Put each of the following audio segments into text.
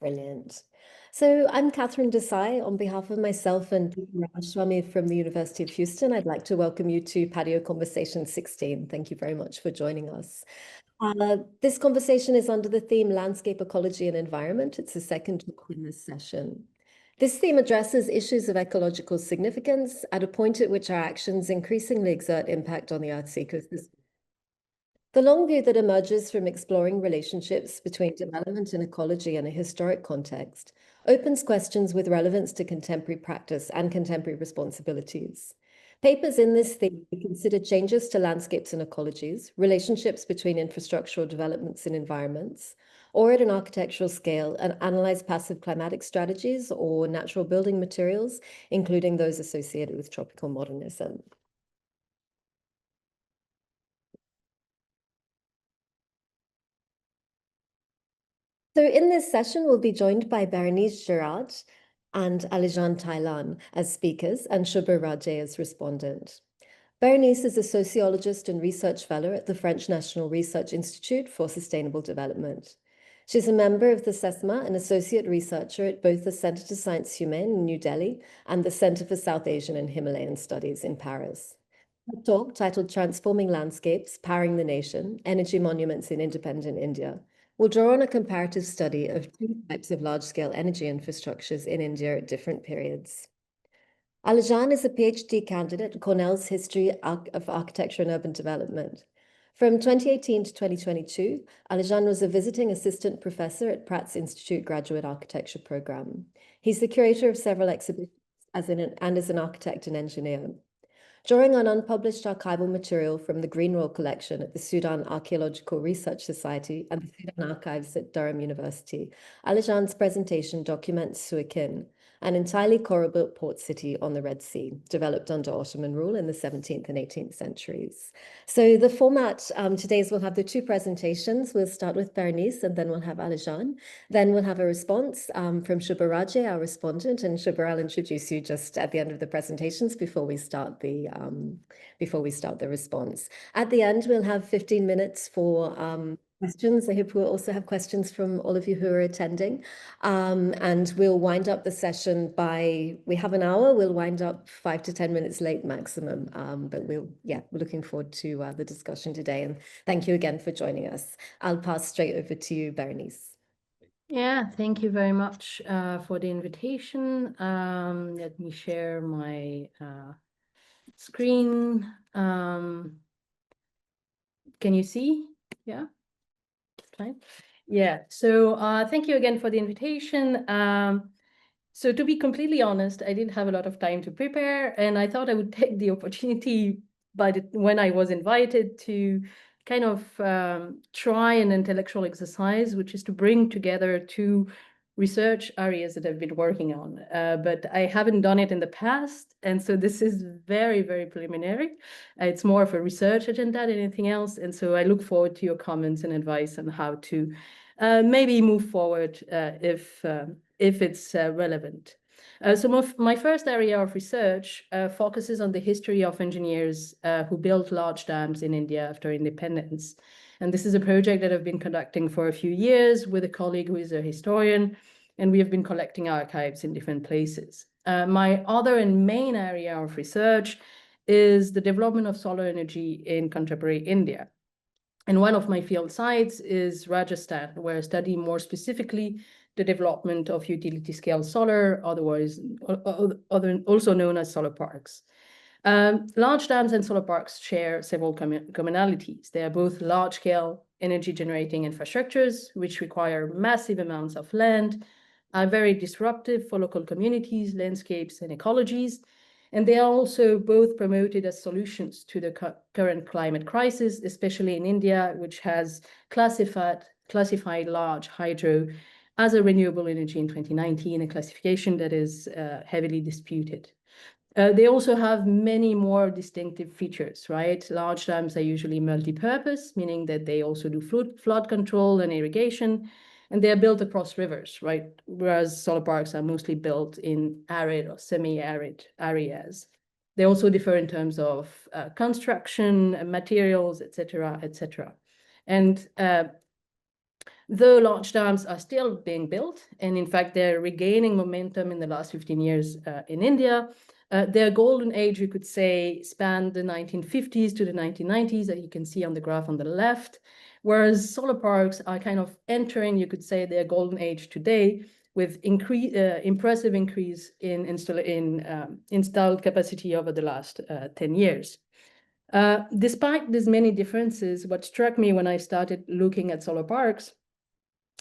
Brilliant. So I'm Catherine Desai. On behalf of myself and Raj from the University of Houston, I'd like to welcome you to PATIO Conversation 16. Thank you very much for joining us. This conversation is under the theme Landscape, Ecology and Environment. It's the second talk in this session. This theme addresses issues of ecological significance at a point at which our actions increasingly exert impact on the Earth's ecosystem. The long view that emerges from exploring relationships between development and ecology in a historic context opens questions with relevance to contemporary practice and contemporary responsibilities. Papers in this theme consider changes to landscapes and ecologies, relationships between infrastructural developments and environments, or at an architectural scale, and analyze passive climatic strategies or natural building materials, including those associated with tropical modernism. So in this session, we'll be joined by Bérénice Girard and Alican Taylan as speakers and Shubhra Raje as respondent. Bérénice is a sociologist and research fellow at the French National Research Institute for Sustainable Development. She's a member of the CESSMA and associate researcher at both the Centre de Sciences Humaines in New Delhi and the Centre for South Asian and Himalayan Studies in Paris. A talk titled Transforming Landscapes, Powering the Nation, Energy Monuments in Independent India will draw on a comparative study of two types of large-scale energy infrastructures in India at different periods. Alican is a PhD candidate at Cornell's History of Architecture and Urban Development. From 2018 to 2022, Alican was a visiting assistant professor at Pratt Institute Graduate Architecture Program. He's the curator of several exhibitions and is an architect and engineer. Drawing on unpublished archival material from the Greenlaw collection at the Sudan Archaeological Research Society and the Sudan Archives at Durham University, Alican's presentation documents Suakin, an entirely coral-built port city on the Red Sea, developed under Ottoman rule in the 17th and 18th centuries. So the format today is we'll have the two presentations. We'll start with Bérénice and then we'll have Alican. Then we'll have a response from Shubhra Raje, our respondent, and Shubhra, I'll introduce you just at the end of the presentations before we start the response. At the end, we'll have 15 minutes for questions. I hope we'll also have questions from all of you who are attending. And we'll wind up the session we have an hour, we'll wind up 5 to 10 minutes late maximum. But we're looking forward to the discussion today. And thank you again for joining us. I'll pass straight over to you, Bérénice. Yeah, thank you very much for the invitation. Let me share my screen. Can you see? Yeah, fine. Yeah, so thank you again for the invitation. So to be completely honest, I didn't have a lot of time to prepare, and I thought I would take the opportunity when I was invited to kind of try an intellectual exercise, which is to bring together two research areas that I've been working on, but I haven't done it in the past. And so this is very, very preliminary. It's more of a research agenda than anything else. And so I look forward to your comments and advice on how to maybe move forward if it's relevant. So my first area of research focuses on the history of engineers who built large dams in India after independence. And this is a project that I've been conducting for a few years with a colleague who is a historian, and we have been collecting archives in different places. My other and main area of research is the development of solar energy in contemporary India. And one of my field sites is Rajasthan, where I study more specifically the development of utility scale solar, otherwise also known as solar parks. Large dams and solar parks share several commonalities. They are both large-scale energy-generating infrastructures, which require massive amounts of land, are very disruptive for local communities, landscapes, and ecologies. And they are also both promoted as solutions to the current climate crisis, especially in India, which has classified large hydro as a renewable energy in 2019, a classification that is heavily disputed. They also have many more distinctive features, right? Large dams are usually multi-purpose, meaning that they also do flood control and irrigation, and they are built across rivers, right? Whereas solar parks are mostly built in arid or semi-arid areas. They also differ in terms of construction, materials, et cetera, et cetera. And though large dams are still being built, and in fact, they're regaining momentum in the last 15 years in India. Their golden age, you could say, spanned the 1950s to the 1990s, that you can see on the graph on the left, whereas solar parks are kind of entering, you could say, their golden age today, with impressive increase in installed capacity over the last 10 years. Despite these many differences, what struck me when I started looking at solar parks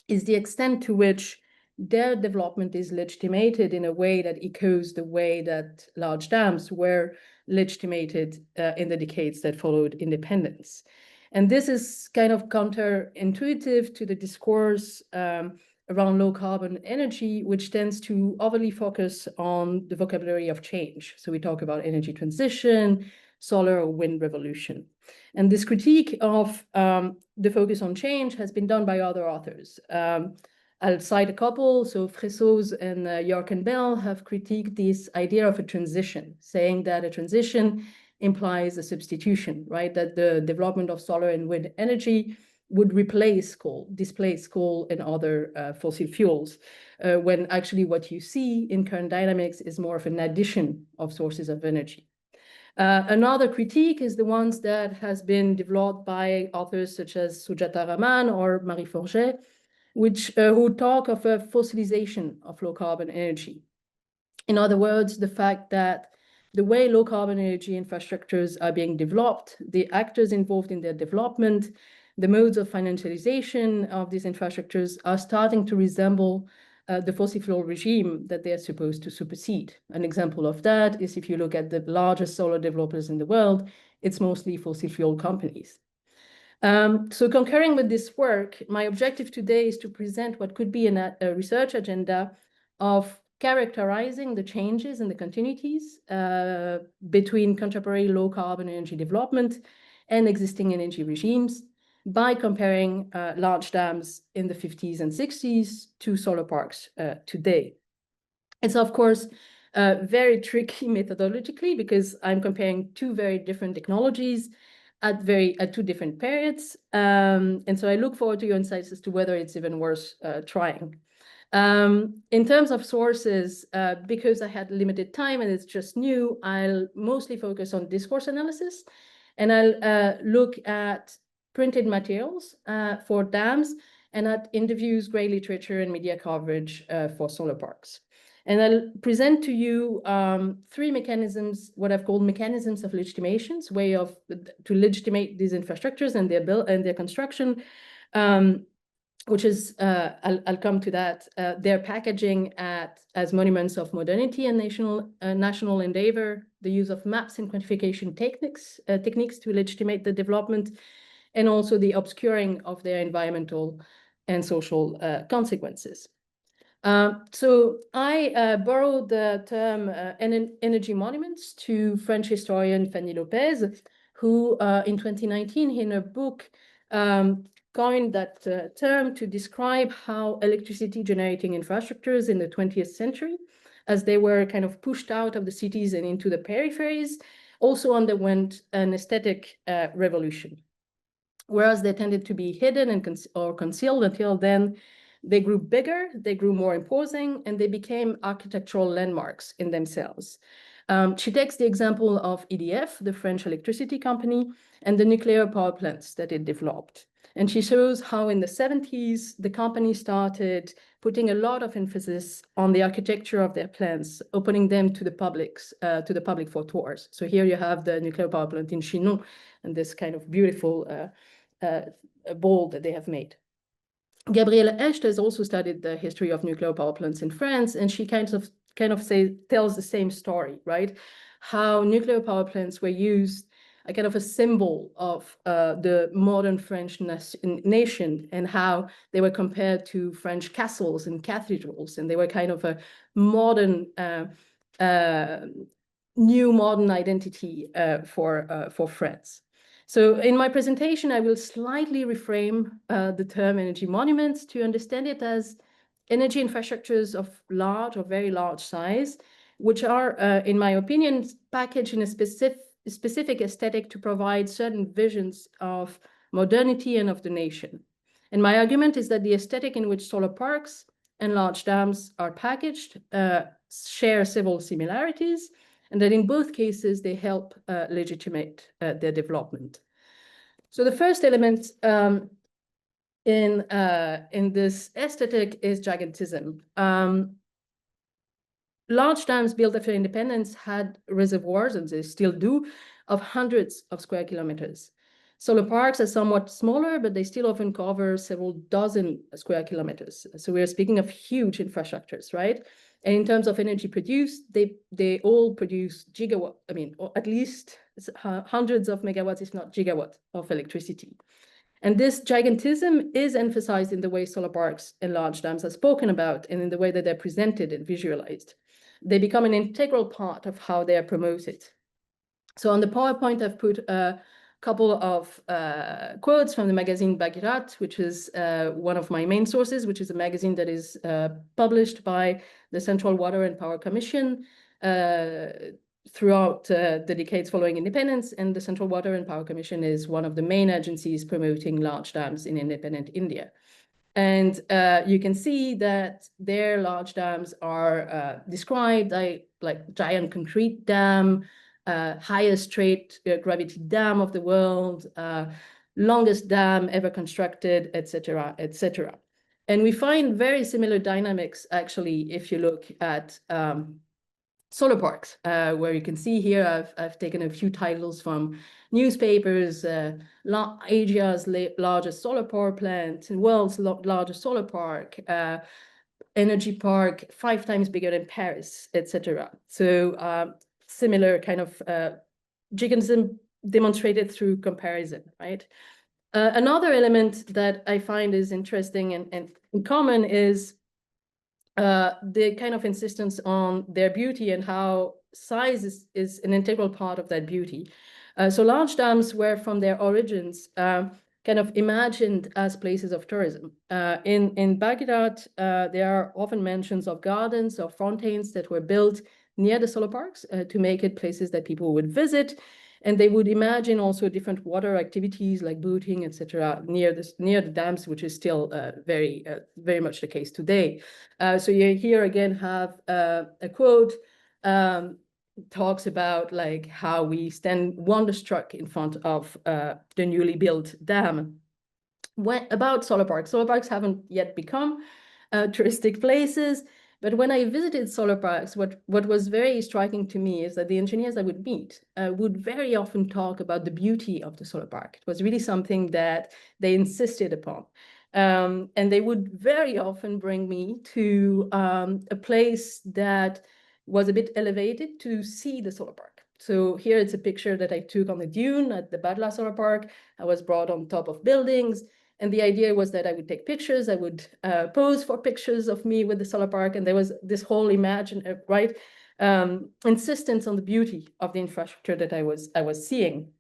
is the extent to which their development is legitimated in a way that echoes the way that large dams were legitimated in the decades that followed independence. And this is kind of counterintuitive to the discourse around low carbon energy, which tends to overly focus on the vocabulary of change. So we talk about energy transition, solar or wind revolution. And this critique of the focus on change has been done by other authors. I'll cite a couple. So Fressoz and York and Bell have critiqued this idea of a transition, saying that a transition implies a substitution, right? That the development of solar and wind energy would replace coal, displace coal and other fossil fuels, when actually what you see in current dynamics is more of an addition of sources of energy. Another critique is the ones that has been developed by authors such as Sujata Raman or Marie Forget, which who talk of a fossilization of low carbon energy. In other words, the fact that the way low carbon energy infrastructures are being developed, the actors involved in their development, the modes of financialization of these infrastructures are starting to resemble the fossil fuel regime that they're supposed to supersede. An example of that is if you look at the largest solar developers in the world, it's mostly fossil fuel companies. So concurring with this work, my objective today is to present what could be a research agenda of characterizing the changes and the continuities between contemporary low carbon energy development and existing energy regimes by comparing large dams in the 50s and 60s to solar parks today. It's of course very tricky methodologically because I'm comparing two very different technologies at two different periods. And so I look forward to your insights as to whether it's even worth trying. In terms of sources, because I had limited time and it's just new, I'll mostly focus on discourse analysis, and I'll look at printed materials for dams and at interviews, gray literature, and media coverage for solar parks. And I'll present to you three mechanisms, what I've called mechanisms of legitimations, way of to legitimate these infrastructures and their build and their construction, which is, I'll come to that, their packaging as monuments of modernity and national endeavor, the use of maps and quantification techniques to legitimate the development, and also the obscuring of their environmental and social consequences. So I borrowed the term energy monuments to French historian Fanny Lopez, who in 2019 in her book coined that term to describe how electricity generating infrastructures in the 20th century, as they were kind of pushed out of the cities and into the peripheries, also underwent an aesthetic revolution. Whereas they tended to be hidden and or concealed until then, they grew bigger, they grew more imposing, and they became architectural landmarks in themselves. She takes the example of EDF, the French electricity company, and the nuclear power plants that it developed. And she shows how in the 70s, the company started putting a lot of emphasis on the architecture of their plants, opening them to the public for tours. So here you have the nuclear power plant in Chinon and this kind of beautiful bowl that they have made. Gabrielle Echt has also studied the history of nuclear power plants in France, and she kind of tells the same story, right? How nuclear power plants were used a kind of a symbol of the modern French nation, and how they were compared to French castles and cathedrals, and they were kind of a modern, new modern identity for France. So in my presentation, I will slightly reframe the term energy monuments to understand it as energy infrastructures of large or very large size, which are, in my opinion, packaged in a specific aesthetic to provide certain visions of modernity and of the nation. And my argument is that the aesthetic in which solar parks and large dams are packaged share several similarities, and that in both cases, they help legitimate their development. So the first element in this aesthetic is gigantism. Large dams built after independence had reservoirs, and they still do, of hundreds of square kilometers. Solar parks are somewhat smaller, but they still often cover several dozen square kilometers. So we're speaking of huge infrastructures, right? And in terms of energy produced, they all produce gigawatt, I mean, or at least hundreds of megawatts, if not gigawatts of electricity. And this gigantism is emphasized in the way solar parks and large dams are spoken about and in the way that they're presented and visualized. They become an integral part of how they are promoted. So on the PowerPoint, I've put a couple of quotes from the magazine Bagheera, which is one of my main sources, which is a magazine that is published by the Central Water and Power Commission throughout the decades following independence. And the Central Water and Power Commission is one of the main agencies promoting large dams in independent India. And you can see that their large dams are described like giant concrete dam, highest straight gravity dam of the world, longest dam ever constructed, etc., etc. And we find very similar dynamics, actually, if you look at solar parks, where you can see here, I've taken a few titles from newspapers, Asia's largest solar power plant, world's largest solar park, energy park 5 times bigger than Paris, etc. So similar kind of gigantism demonstrated through comparison, right? Another element that I find is interesting and in common is the kind of insistence on their beauty and how size is an integral part of that beauty. So large dams were from their origins kind of imagined as places of tourism. In Baghdad, there are often mentions of gardens or fountains that were built near the solar parks to make it places that people would visit. And they would imagine also different water activities like boating, etc., near the dams, which is still very much the case today. So you here again have a quote talks about like how we stand wonderstruck in front of the newly built dam. About solar parks. Solar parks haven't yet become touristic places. But when I visited solar parks, what was very striking to me is that the engineers I would meet would very often talk about the beauty of the solar park. It was really something that they insisted upon. And they would very often bring me to a place that was a bit elevated to see the solar park. So here it's a picture that I took on the dune at the Badla Solar Park. I was brought on top of buildings. And the idea was that I would take pictures, I would pose for pictures of me with the solar park. And there was this whole insistence on the beauty of the infrastructure that I was seeing.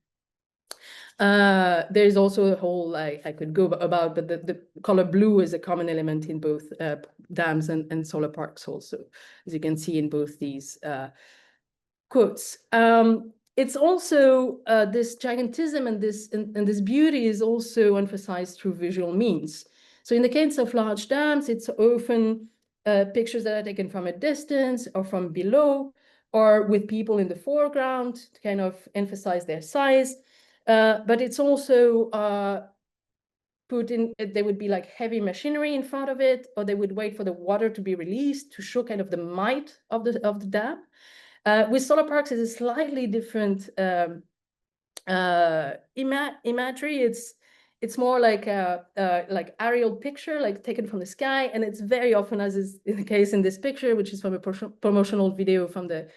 There's also a whole, I could go about, but the color blue is a common element in both dams and solar parks also, as you can see in both these quotes. It's also this gigantism and this beauty is also emphasized through visual means. So in the case of large dams, it's often pictures that are taken from a distance or from below, or with people in the foreground to kind of emphasize their size. But it's also put in, there would be like heavy machinery in front of it, or they would wait for the water to be released to show kind of the might of the dam. With solar parks, it's a slightly different imagery. It's more like a like aerial picture, like taken from the sky, and it's very often, as is the case in this picture, which is from a promotional video from the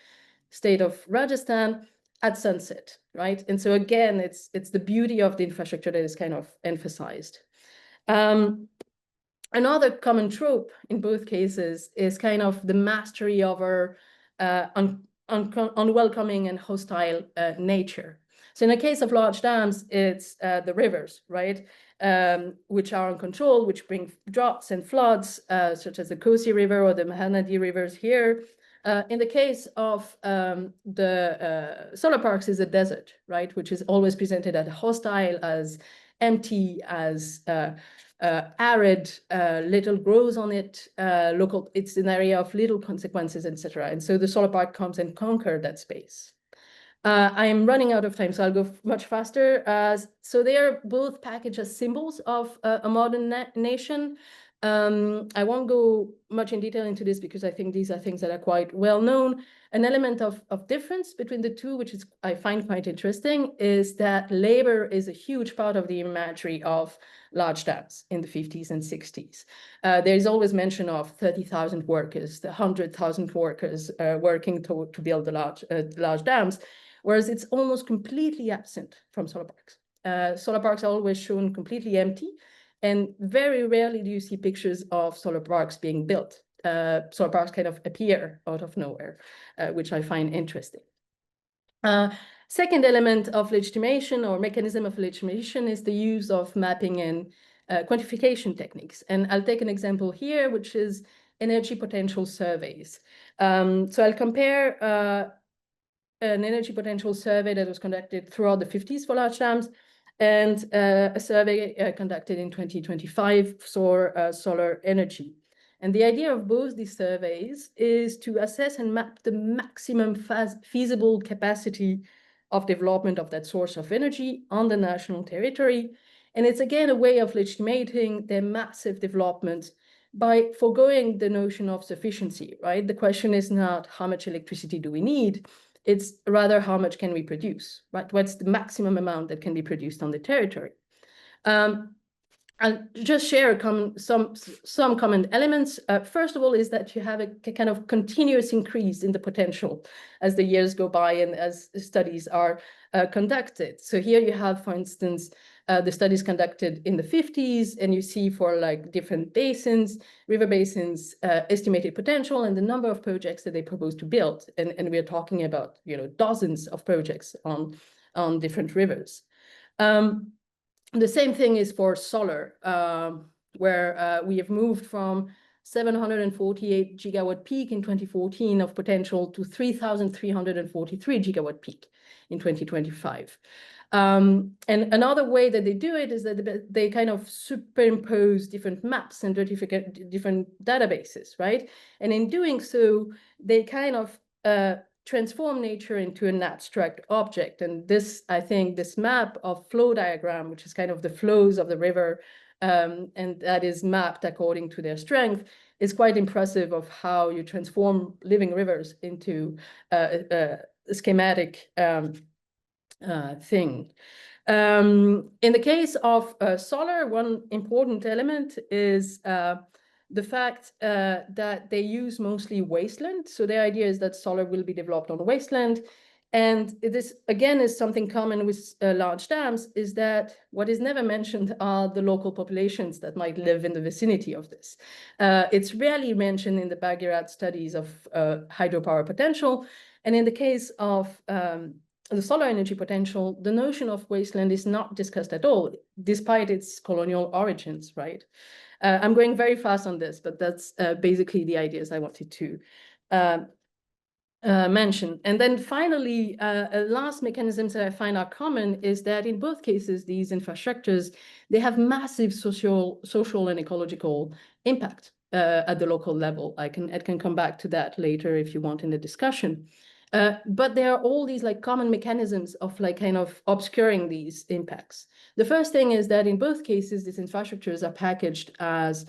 state of Rajasthan, at sunset, right? And so again, it's the beauty of the infrastructure that is kind of emphasized. Another common trope in both cases is kind of the mastery over unwelcoming and hostile nature. So in the case of large dams, it's the rivers, right? Which are uncontrolled, which bring droughts and floods, such as the Kosi River or the Mahanadi rivers here. In the case of the solar parks is a desert, right? Which is always presented as hostile, as empty, as arid, little grows on it, it's an area of little consequences, etc. And so the solar park comes and conquers that space. I am running out of time, so I'll go much faster. So they are both packaged as symbols of a modern nation. I won't go much in detail into this because I think these are things that are quite well known. An element of difference between the two, which is I find quite interesting, is that labor is a huge part of the imagery of large dams in the 50s and 60s. There is always mention of 30,000 workers, the 100,000 workers working to build the large dams, whereas it's almost completely absent from solar parks. Solar parks are always shown completely empty, and very rarely do you see pictures of solar parks being built. Solar parks kind of appear out of nowhere, which I find interesting. Second element of legitimation or mechanism of legitimation is the use of mapping and quantification techniques. And I'll take an example here, which is energy potential surveys. So I'll compare an energy potential survey that was conducted throughout the 50s for large dams and a survey conducted in 2025 for solar energy. And the idea of both these surveys is to assess and map the maximum feasible capacity of development of that source of energy on the national territory. And it's again a way of legitimating their massive development by foregoing the notion of sufficiency, right? The question is not how much electricity do we need, it's rather how much can we produce, right? What's the maximum amount that can be produced on the territory? I'll just share some common elements. First of all, is that you have a kind of continuous increase in the potential as the years go by and as studies are conducted. So here you have, for instance, the studies conducted in the 50s, and you see for like different basins, river basins, estimated potential and the number of projects that they propose to build. And we're talking about, dozens of projects on different rivers. The same thing is for solar, where we have moved from 748 gigawatt peak in 2014 of potential to 3,343 gigawatt peak in 2025. And another way that they do it is that they kind of superimpose different maps and different databases, right? And in doing so, they kind of transform nature into an abstract object. And this, I think, this map of flow diagram, which is kind of the flows of the river, and that is mapped according to their strength, is quite impressive of how you transform living rivers into a schematic thing. In the case of solar, one important element is the fact that they use mostly wasteland. So the idea is that solar will be developed on wasteland. And this, again, is something common with large dams, is that what is never mentioned are the local populations that might live in the vicinity of this. It's rarely mentioned in the Bagheera studies of hydropower potential. And in the case of the solar energy potential, the notion of wasteland is not discussed at all, despite its colonial origins, right? I'm going very fast on this, but that's basically the ideas I wanted to mention. And then finally, last mechanisms that I find are common is that in both cases, these infrastructures, they have massive social and ecological impact at the local level. I can come back to that later if you want in the discussion. But there are all these like common mechanisms of like kind of obscuring these impacts. The first thing is that in both cases, these infrastructures are packaged as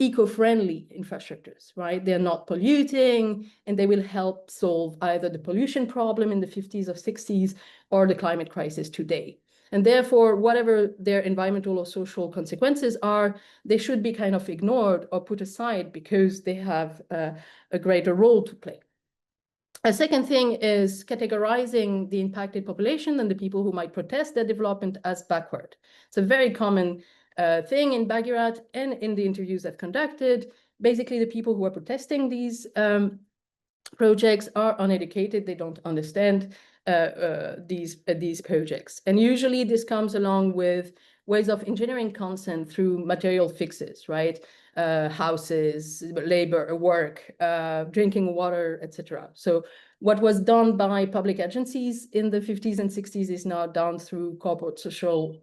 eco-friendly infrastructures, right? They're not polluting, and they will help solve either the pollution problem in the 50s or 60s or the climate crisis today. And therefore, whatever their environmental or social consequences are, they should be kind of ignored or put aside because they have a greater role to play. A second thing is categorizing the impacted population and the people who might protest their development as backward. It's a very common thing in Bagheera and in the interviews I've conducted. Basically, the people who are protesting these projects are uneducated. They don't understand these projects. And usually this comes along with ways of engineering consent through material fixes, right? Houses, labor, work, drinking water, etc. So what was done by public agencies in the 50s and 60s is now done through corporate social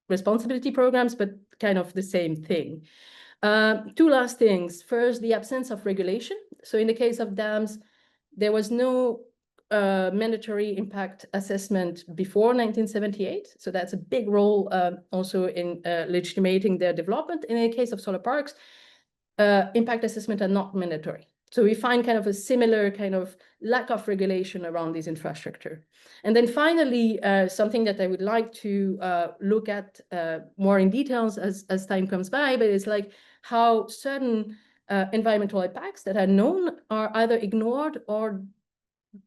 responsibility programs, but kind of the same thing. Two last things. First, the absence of regulation. So in the case of dams, there was no mandatory impact assessment before 1978. So that's a big role also in legitimating their development. In the case of solar parks, impact assessment are not mandatory. So we find kind of a similar kind of lack of regulation around this infrastructure. And then finally, something that I would like to look at more in details as time comes by, but it's like how certain environmental impacts that are known are either ignored or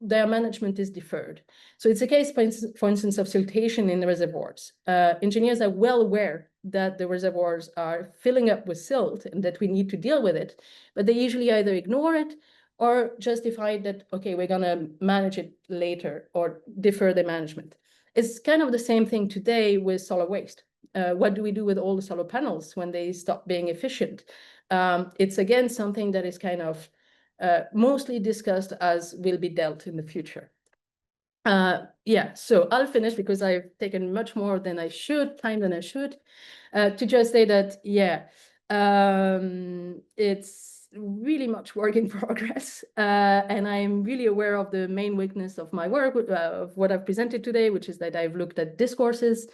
their management is deferred. So it's a case, for instance, of siltation in the reservoirs. Engineers are well aware that the reservoirs are filling up with silt and that we need to deal with it, but they usually either ignore it or justify that, okay, we're gonna manage it later or defer the management. It's kind of the same thing today with solar waste. What do we do with all the solar panels when they stop being efficient? It's again something that is kind of mostly discussed as will be dealt in the future. Yeah, so I'll finish because I've taken much more than I should, time than I should, to just say that, yeah, it's really much work in progress. And I'm really aware of the main weakness of my work, of what I've presented today, which is that I've looked at discourses,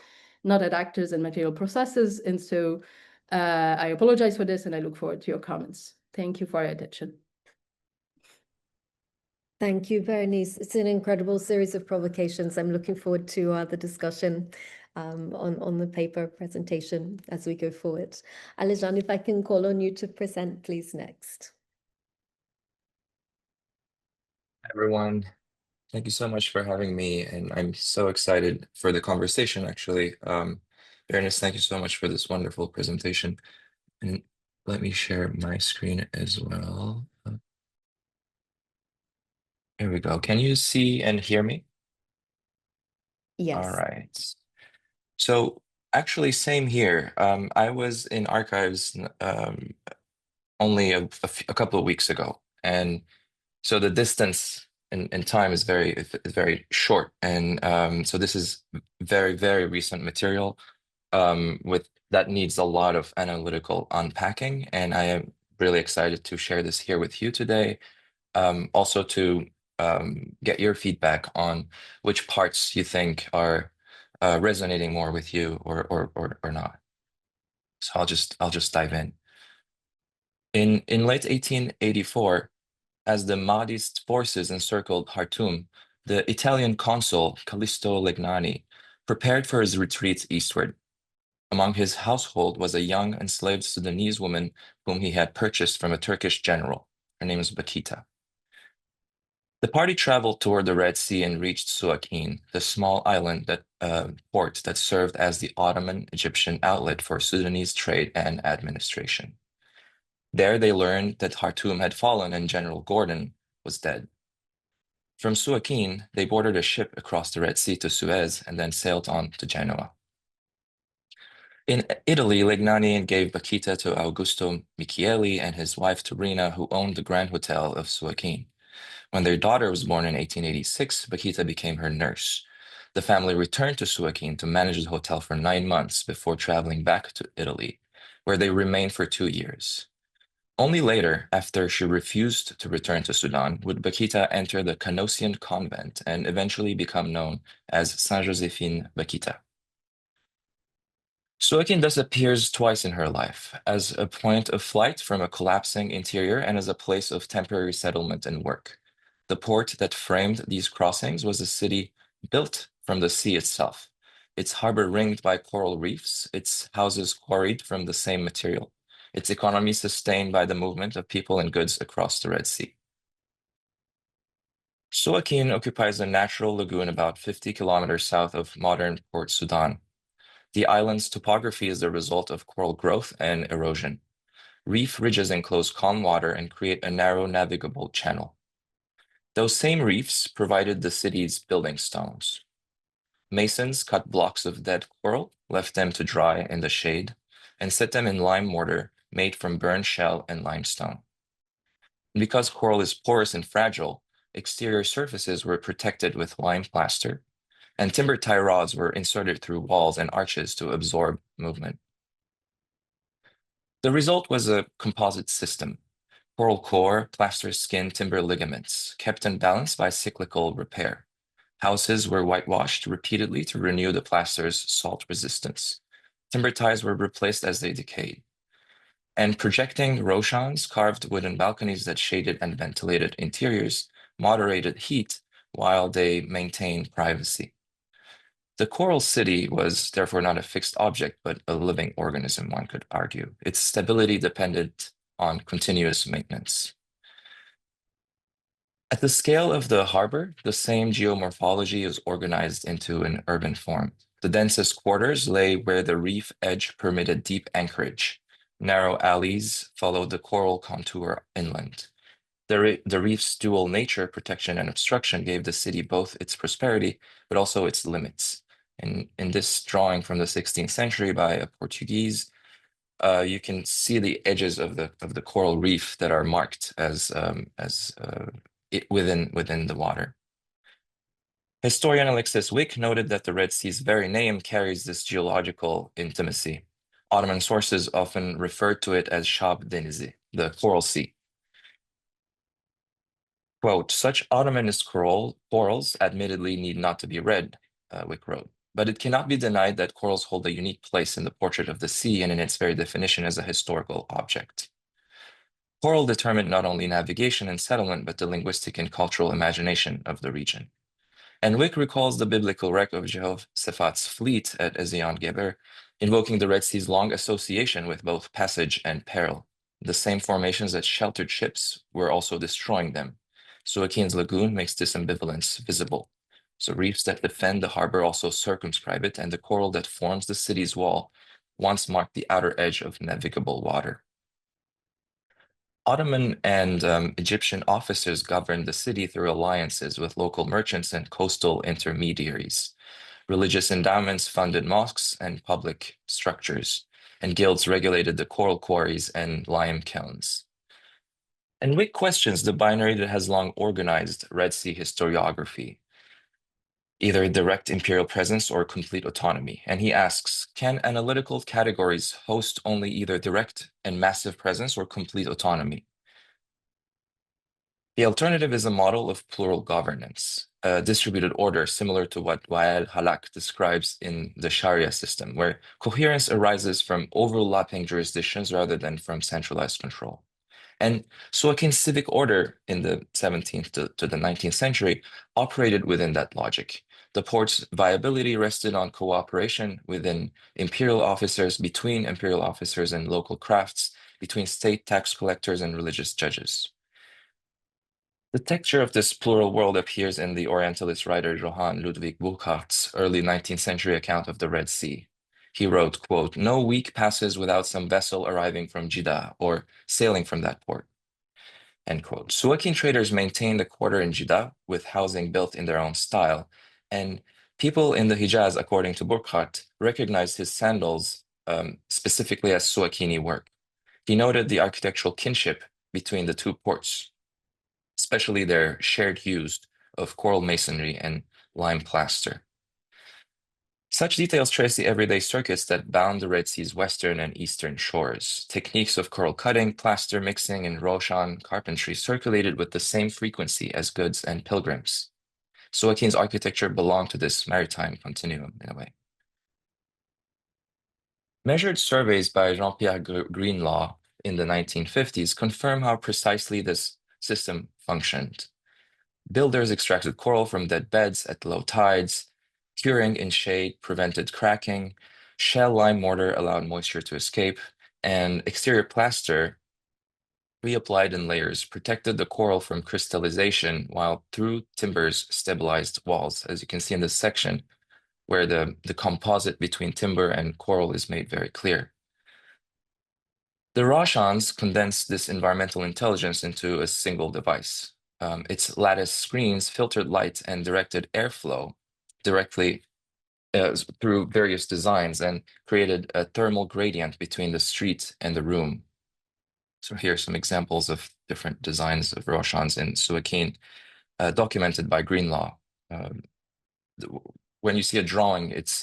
not at actors and material processes. And so I apologize for this and I look forward to your comments. Thank you for your attention. Thank you, Bérénice. It's an incredible series of provocations. I'm looking forward to the discussion on the paper presentation as we go forward. Alican, if I can call on you to present, please, next. Everyone, thank you so much for having me, and I'm so excited for the conversation, actually. Bérénice, thank you so much for this wonderful presentation. And let me share my screen as well. Here we go. Can you see and hear me? Yes. All right. So actually, same here. I was in archives only a couple of weeks ago, and so the distance in time is very short, and so this is very recent material with that needs a lot of analytical unpacking, and I am really excited to share this here with you today. Also to get your feedback on which parts you think are resonating more with you or not. So I'll just dive in. In late 1884, as the Mahdist forces encircled Khartoum, the Italian consul Callisto Legnani prepared for his retreat eastward. Among his household was a young enslaved Sudanese woman whom he had purchased from a Turkish general. Her name is Bakita. The party traveled toward the Red Sea and reached Suakin, the small island port that served as the Ottoman Egyptian outlet for Sudanese trade and administration. There they learned that Khartoum had fallen and General Gordon was dead. From Suakin, they boarded a ship across the Red Sea to Suez and then sailed on to Genoa. In Italy, Legnani gave Bakita to Augusto Michieli and his wife Turina, who owned the Grand Hotel of Suakin. When their daughter was born in 1886, Bakita became her nurse. The family returned to Suakin to manage the hotel for 9 months before traveling back to Italy, where they remained for 2 years. Only later, after she refused to return to Sudan, would Bakita enter the Canossian convent and eventually become known as Saint Josephine Bakita. Suakin thus appears twice in her life, as a point of flight from a collapsing interior and as a place of temporary settlement and work. The port that framed these crossings was a city built from the sea itself, its harbor ringed by coral reefs, its houses quarried from the same material, its economy sustained by the movement of people and goods across the Red Sea. Suakin occupies a natural lagoon about 50 kilometers south of modern Port Sudan. The island's topography is the result of coral growth and erosion. Reef ridges enclose calm water and create a narrow navigable channel. Those same reefs provided the city's building stones. Masons cut blocks of dead coral, left them to dry in the shade, and set them in lime mortar made from burned shell and limestone. Because coral is porous and fragile, exterior surfaces were protected with lime plaster, and timber tie rods were inserted through walls and arches to absorb movement. The result was a composite system: coral core, plaster skin, timber ligaments, kept in balance by cyclical repair. Houses were whitewashed repeatedly to renew the plaster's salt resistance. Timber ties were replaced as they decayed. And projecting roshans, carved wooden balconies that shaded and ventilated interiors, moderated heat while they maintained privacy. The coral city was therefore not a fixed object, but a living organism, one could argue. Its stability depended on continuous maintenance. At the scale of the harbor, the same geomorphology is organized into an urban form. The densest quarters lay where the reef edge permitted deep anchorage. Narrow alleys followed the coral contour inland. The reef's dual nature, protection and obstruction, gave the city both its prosperity, but also its limits. In this drawing from the 16th century by a Portuguese, you can see the edges of the coral reef that are marked as within the water. Historian Alexis Wick noted that the Red Sea's very name carries this geological intimacy. Ottoman sources often referred to it as Shab Denizi, the Coral Sea. Quote, "Such Ottomanist corals admittedly need not to be read," Wick wrote, "but it cannot be denied that corals hold a unique place in the portrait of the sea and in its very definition as a historical object." Coral determined not only navigation and settlement, but the linguistic and cultural imagination of the region. And Wick recalls the biblical wreck of Jehoshaphat's fleet at Ezion-Geber, invoking the Red Sea's long association with both passage and peril. The same formations that sheltered ships were also destroying them. Suakin's lagoon makes this ambivalence visible. So reefs that defend the harbor also circumscribe it, and the coral that forms the city's wall once marked the outer edge of navigable water. Ottoman and Egyptian officers governed the city through alliances with local merchants and coastal intermediaries. Religious endowments funded mosques and public structures, and guilds regulated the coral quarries and lime kilns. And Wick questions the binary that has long organized Red Sea historiography, either direct imperial presence or complete autonomy. And he asks, can analytical categories host only either direct and massive presence or complete autonomy? The alternative is a model of plural governance, a distributed order similar to what Wael Halak describes in the Sharia system, where coherence arises from overlapping jurisdictions rather than from centralized control. And Suakin's civic order in the 17th to the 19th century operated within that logic. The port's viability rested on cooperation within imperial officers, between imperial officers and local crafts, between state tax collectors and religious judges. The texture of this plural world appears in the Orientalist writer Johann Ludwig Burckhardt's early 19th century account of the Red Sea. He wrote, quote, "No week passes without some vessel arriving from Jeddah or sailing from that port," end quote. Suakin traders maintained a quarter in Jeddah with housing built in their own style, and people in the Hijaz, according to Burckhardt, recognized his sandals specifically as Suakini work. He noted the architectural kinship between the two ports, especially their shared hues of coral masonry and lime plaster. Such details trace the everyday circuits that bound the Red Sea's western and eastern shores. Techniques of coral cutting, plaster mixing, and Roshan carpentry circulated with the same frequency as goods and pilgrims. Suakin's architecture belonged to this maritime continuum in a way. Measured surveys by Jean-Pierre Greenlaw in the 1950s confirm how precisely this system functioned. Builders extracted coral from dead beds at low tides. Curing in shade prevented cracking. Shell lime mortar allowed moisture to escape. And exterior plaster, reapplied in layers, protected the coral from crystallization, while through timbers stabilized walls, as you can see in this section, where the composite between timber and coral is made very clear. The Roshans condensed this environmental intelligence into a single device. Its lattice screens filtered light and directed airflow directly through various designs and created a thermal gradient between the street and the room. So here are some examples of different designs of Roshans in Suakin, documented by Greenlaw. when you see a drawing, it's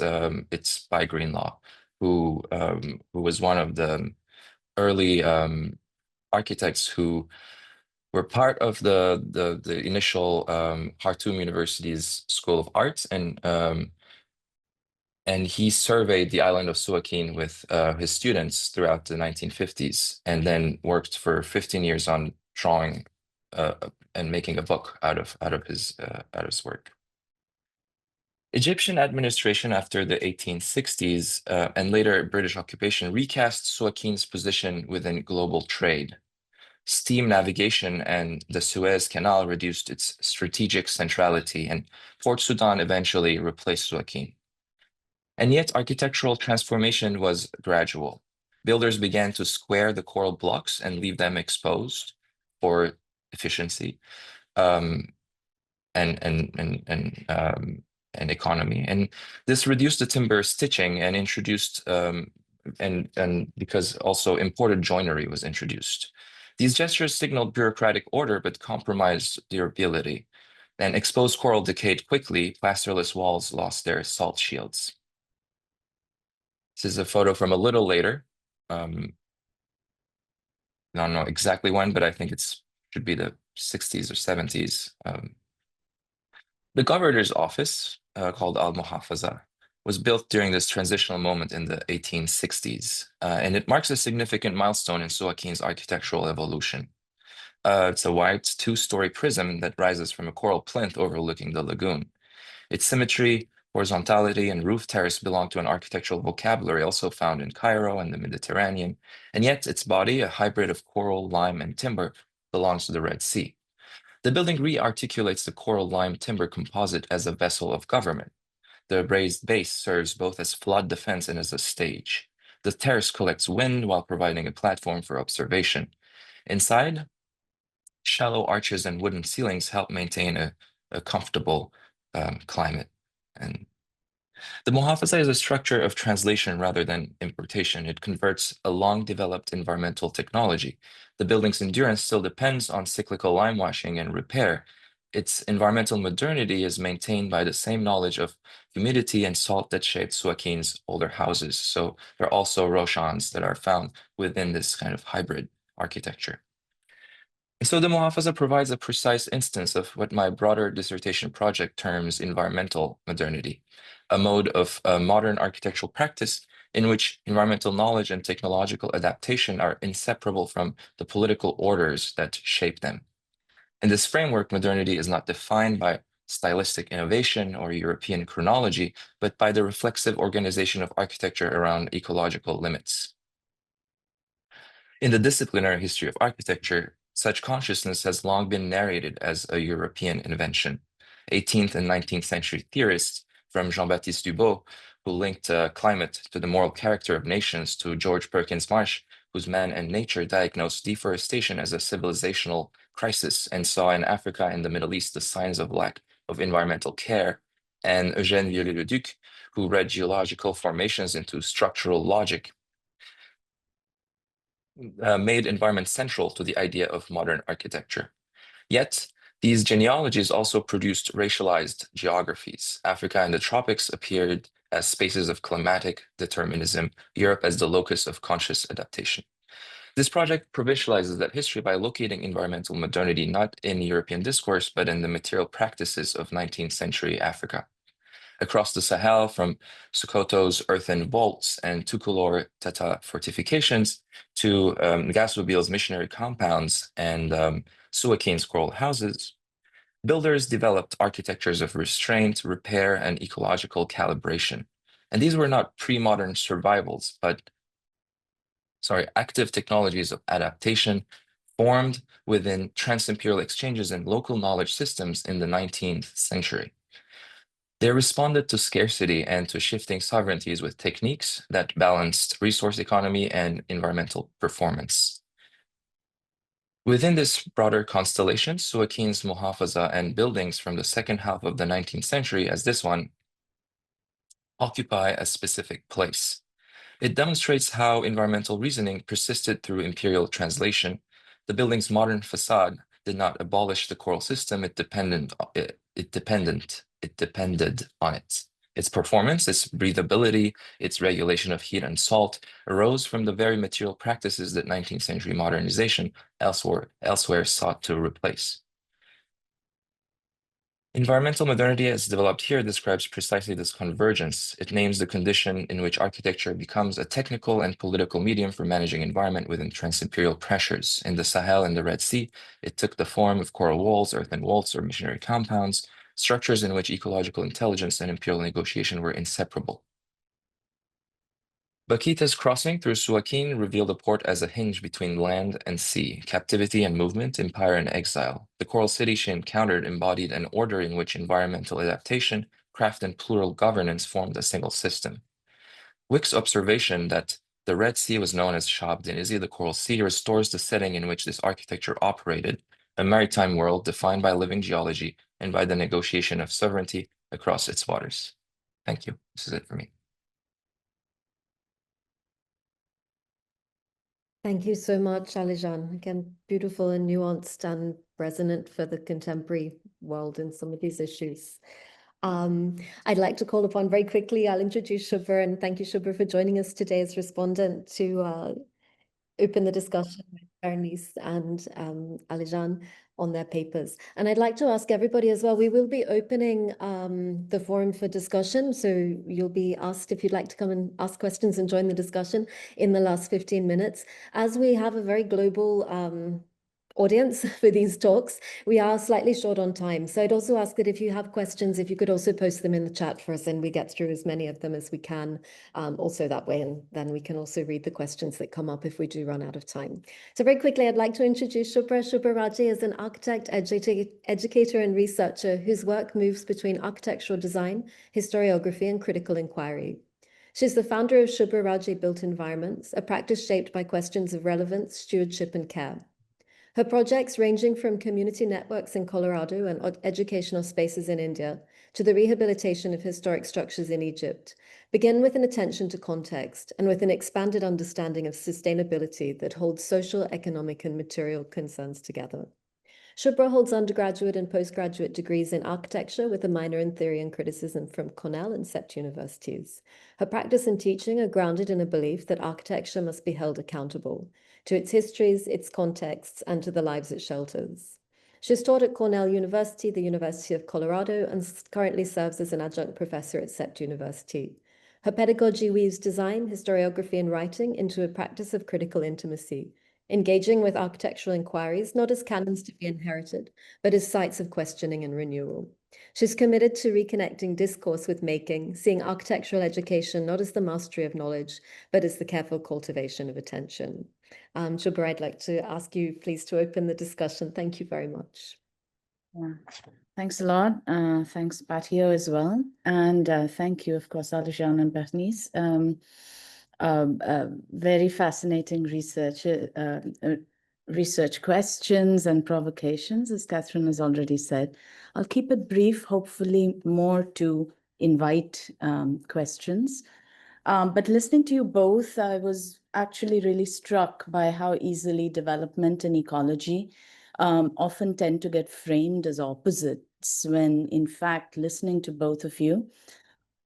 by Greenlaw, who was one of the early architects who were part of the initial Khartoum University's School of Arts, and he surveyed the island of Suakin with his students throughout the 1950s, and then worked for 15 years on drawing and making a book out of his work. Egyptian administration after the 1860s and later British occupation recast Suakin's position within global trade. Steam navigation and the Suez Canal reduced its strategic centrality, and Port Sudan eventually replaced Suakin. And yet architectural transformation was gradual. Builders began to square the coral blocks and leave them exposed for efficiency and economy. And this reduced the timber stitching and introduced, and because also imported joinery was introduced. These gestures signaled bureaucratic order but compromised durability. And exposed coral decayed quickly, plasterless walls lost their salt shields. This is a photo from a little later. I don't know exactly when, but I think it should be the 60s or 70s. The governor's office, called Al-Muhafaza, was built during this transitional moment in the 1860s, and it marks a significant milestone in Suakin's architectural evolution. It's a white two-story prism that rises from a coral plinth overlooking the lagoon. Its symmetry, horizontality, and roof terrace belong to an architectural vocabulary also found in Cairo and the Mediterranean, and yet its body, a hybrid of coral, lime, and timber, belongs to the Red Sea. The building re-articulates the coral lime timber composite as a vessel of government. The raised base serves both as flood defense and as a stage. The terrace collects wind while providing a platform for observation. Inside, shallow arches and wooden ceilings help maintain a comfortable climate. And the Muhafaza is a structure of translation rather than importation. It converts a long-developed environmental technology. The building's endurance still depends on cyclical lime washing and repair. Its environmental modernity is maintained by the same knowledge of humidity and salt that shaped Suakin's older houses. So there are also roshans that are found within this kind of hybrid architecture. And so the Muhafaza provides a precise instance of what my broader dissertation project terms environmental modernity, a mode of modern architectural practice in which environmental knowledge and technological adaptation are inseparable from the political orders that shape them. In this framework, modernity is not defined by stylistic innovation or European chronology, but by the reflexive organization of architecture around ecological limits. In the disciplinary history of architecture, such consciousness has long been narrated as a European invention. 18th and 19th century theorists, from Jean-Baptiste Dubos, who linked climate to the moral character of nations, to George Perkins Marsh, whose Man and Nature diagnosed deforestation as a civilizational crisis and saw in Africa and the Middle East the signs of lack of environmental care, and Eugène Viollet-le-Duc, who read geological formations into structural logic, made environment central to the idea of modern architecture. Yet, these genealogies also produced racialized geographies. Africa and the tropics appeared as spaces of climatic determinism, Europe as the locus of conscious adaptation. This project provincializes that history by locating environmental modernity not in European discourse, but in the material practices of 19th century Africa. Across the Sahel, from Sokoto's earthen vaults and Tukulor Tata fortifications to Gassoubil's missionary compounds and Suakin's coral houses, builders developed architectures of restraint, repair, and ecological calibration. And these were not pre-modern survivals, but active technologies of adaptation formed within trans-imperial exchanges and local knowledge systems in the 19th century. They responded to scarcity and to shifting sovereignties with techniques that balanced resource economy and environmental performance. Within this broader constellation, Suakin's Muhafaza and buildings from the second half of the 19th century, as this one, occupy a specific place. It demonstrates how environmental reasoning persisted through imperial translation. The building's modern facade did not abolish the coral system, it depended on it. Its performance, its breathability, its regulation of heat and salt arose from the very material practices that 19th century modernization elsewhere sought to replace. Environmental modernity as developed here describes precisely this convergence. It names the condition in which architecture becomes a technical and political medium for managing environment within transimperial pressures. In the Sahel and the Red Sea, it took the form of coral walls, earthen walls, or missionary compounds, structures in which ecological intelligence and imperial negotiation were inseparable. Bakita's crossing through Suakin revealed a port as a hinge between land and sea, captivity and movement, empire and exile. The coral city she encountered embodied an order in which environmental adaptation, craft, and plural governance formed a single system. Wick's observation that the Red Sea was known as Shab Denizi, the Coral Sea, restores the setting in which this architecture operated, a maritime world defined by living geology and by the negotiation of sovereignty across its waters. Thank you. This is it for me. Thank you so much, Alican. Again, beautiful and nuanced and resonant for the contemporary world in some of these issues. I'd like to call upon very quickly, I'll introduce Shubhra, and thank you, Shubhra, for joining us today as respondent to open the discussion with Bérénice and Alican on their papers. And I'd like to ask everybody as well, we will be opening the forum for discussion. So you'll be asked if you'd like to come and ask questions and join the discussion in the last 15 minutes. As we have a very global audience for these talks, we are slightly short on time. So I'd also ask that if you have questions, if you could also post them in the chat for us and we get through as many of them as we can also that way. And then we can also read the questions that come up if we do run out of time. So very quickly, I'd like to introduce Shubhra. Shubhra Raje is an architect, educator, and researcher whose work moves between architectural design, historiography, and critical inquiry. She's the founder of Shubhra Raje Built Environments, a practice shaped by questions of relevance, stewardship, and care. Her projects, ranging from community networks in Colorado and educational spaces in India to the rehabilitation of historic structures in Egypt, begin with an attention to context and with an expanded understanding of sustainability that holds social, economic, and material concerns together. Shubhra holds undergraduate and postgraduate degrees in architecture with a minor in theory and criticism from Cornell and CESSMA universities. Her practice and teaching are grounded in a belief that architecture must be held accountable to its histories, its contexts, and to the lives it shelters. She has taught at Cornell University, the University of Colorado, and currently serves as an adjunct professor at CESSMA University. Her pedagogy weaves design, historiography, and writing into a practice of critical intimacy, engaging with architectural inquiries, not as canons to be inherited, but as sites of questioning and renewal. She's committed to reconnecting discourse with making, seeing architectural education not as the mastery of knowledge, but as the careful cultivation of attention. Shubhra, I'd like to ask you please to open the discussion. Thank you very much. Yeah. Thanks a lot. Thanks, PATIO, as well. And thank you, of course, Alican and Bérénice. Very fascinating research questions and provocations, as Catherine has already said. I'll keep it brief, hopefully more to invite questions. But listening to you both, I was actually really struck by how easily development and ecology often tend to get framed as opposites, when in fact, listening to both of you,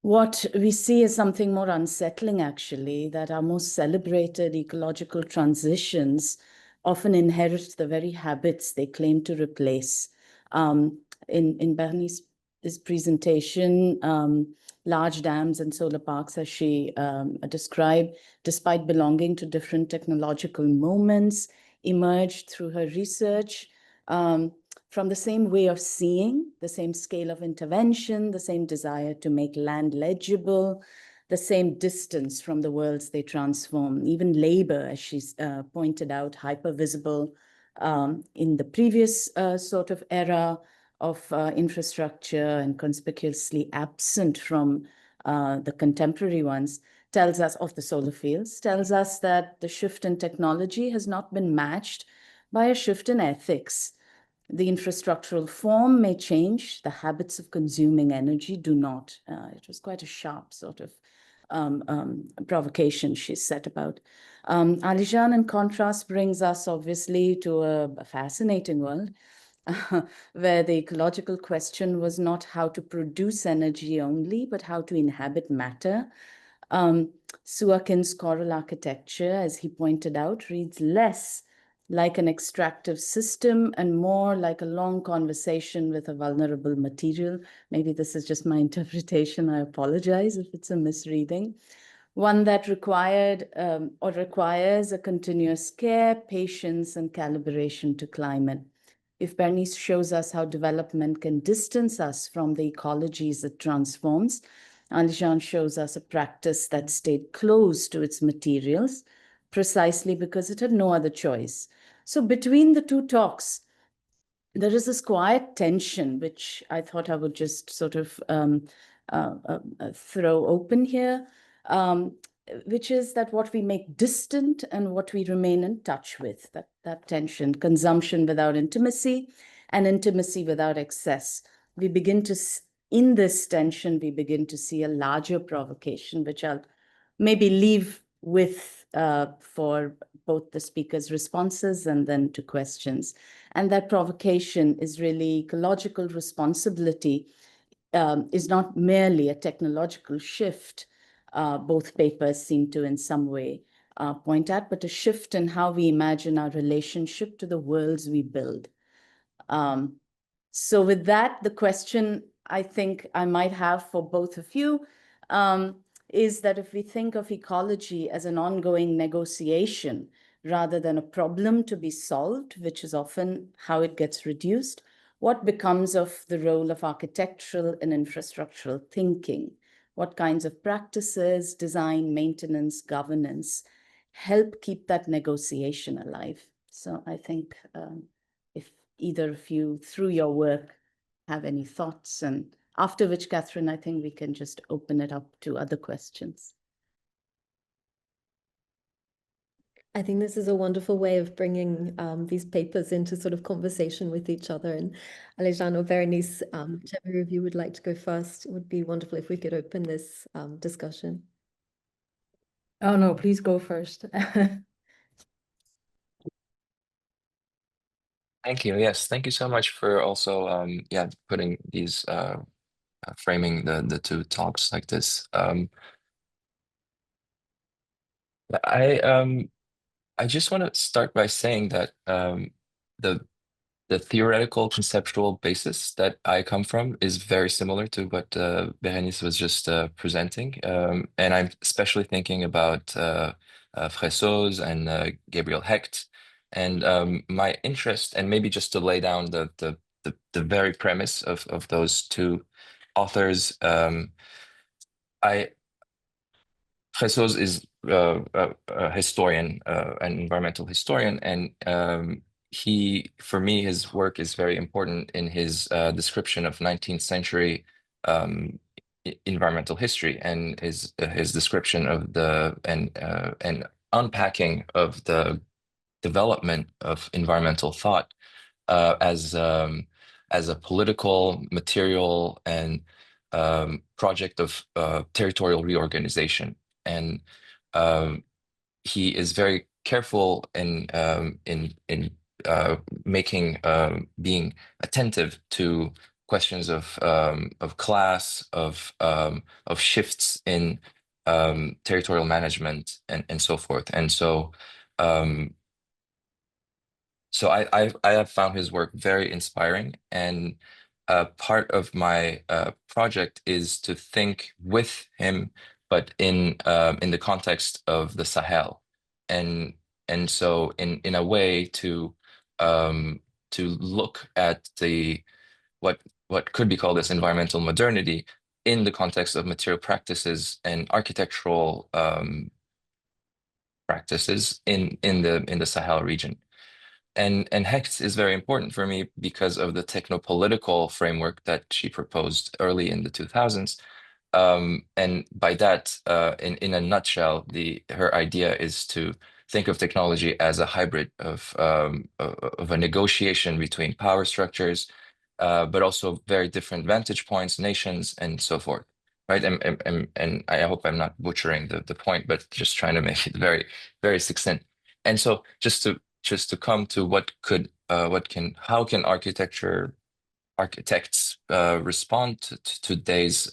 what we see is something more unsettling, actually, that our most celebrated ecological transitions often inherit the very habits they claim to replace. In Bérénice's presentation, large dams and solar parks, as she described, despite belonging to different technological moments, emerged through her research from the same way of seeing, the same scale of intervention, the same desire to make land legible, the same distance from the worlds they transform. Even labor, as she's pointed out, hyper-visible in the previous sort of era of infrastructure and conspicuously absent from the contemporary ones, tells us, of the solar fields, tells us that the shift in technology has not been matched by a shift in ethics. The infrastructural form may change, the habits of consuming energy do not. It was quite a sharp sort of provocation she set about. Alican, in contrast, brings us obviously to a fascinating world where the ecological question was not how to produce energy only, but how to inhabit matter. Suakin's coral architecture, as he pointed out, reads less like an extractive system and more like a long conversation with a vulnerable material. Maybe this is just my interpretation. I apologize if it's a misreading. One that required or requires a continuous care, patience, and calibration to climate. If Bérénice shows us how development can distance us from the ecologies it transforms, Alican shows us a practice that stayed close to its materials, precisely because it had no other choice. So between the two talks, there is this quiet tension, which I thought I would just sort of throw open here, which is that what we make distant and what we remain in touch with, that tension, consumption without intimacy and intimacy without excess. We begin to, in this tension, we begin to see a larger provocation, which I'll maybe leave with for both the speakers' responses and then to questions. And that provocation is really ecological responsibility is not merely a technological shift, both papers seem to in some way point at, but a shift in how we imagine our relationship to the worlds we build. So with that, the question I think I might have for both of you is that if we think of ecology as an ongoing negotiation rather than a problem to be solved, which is often how it gets reduced, what becomes of the role of architectural and infrastructural thinking? What kinds of practices, design, maintenance, governance help keep that negotiation alive? So I think if either of you, through your work, have any thoughts, and after which, Catherine, I think we can just open it up to other questions. I think this is a wonderful way of bringing these papers into sort of conversation with each other. And Alican or Bérénice, whichever of you would like to go first, it would be wonderful if we could open this discussion. Oh, no, please go first. Thank you. Yes, thank you so much for also putting these framing the two talks like this. I just want to start by saying that the theoretical conceptual basis that I come from is very similar to what Bérénice was just presenting, and I'm especially thinking about Fressoz and Gabriel Hecht. And my interest, and maybe just to lay down the very premise of those two authors, Fressoz is a historian, an environmental historian, and for me, his work is very important in his description of 19th century environmental history, and his description of and unpacking of the development of environmental thought as a political, material, and project of territorial reorganization. And he is very careful in making being attentive to questions of class, of shifts in territorial management, and so forth. And so I have found his work very inspiring, and part of my project is to think with him, but in the context of the Sahel, and so in a way to look at what could be called as environmental modernity in the context of material practices and architectural practices in the Sahel region. And Hecht is very important for me because of the technopolitical framework that she proposed early in the 2000s. And by that, in a nutshell, her idea is to think of technology as a hybrid of a negotiation between power structures, but also very different vantage points, nations, and so forth. Right, and I hope I'm not butchering the point, but just trying to make it very, very succinct. And so just to come to what could how can architects respond to today's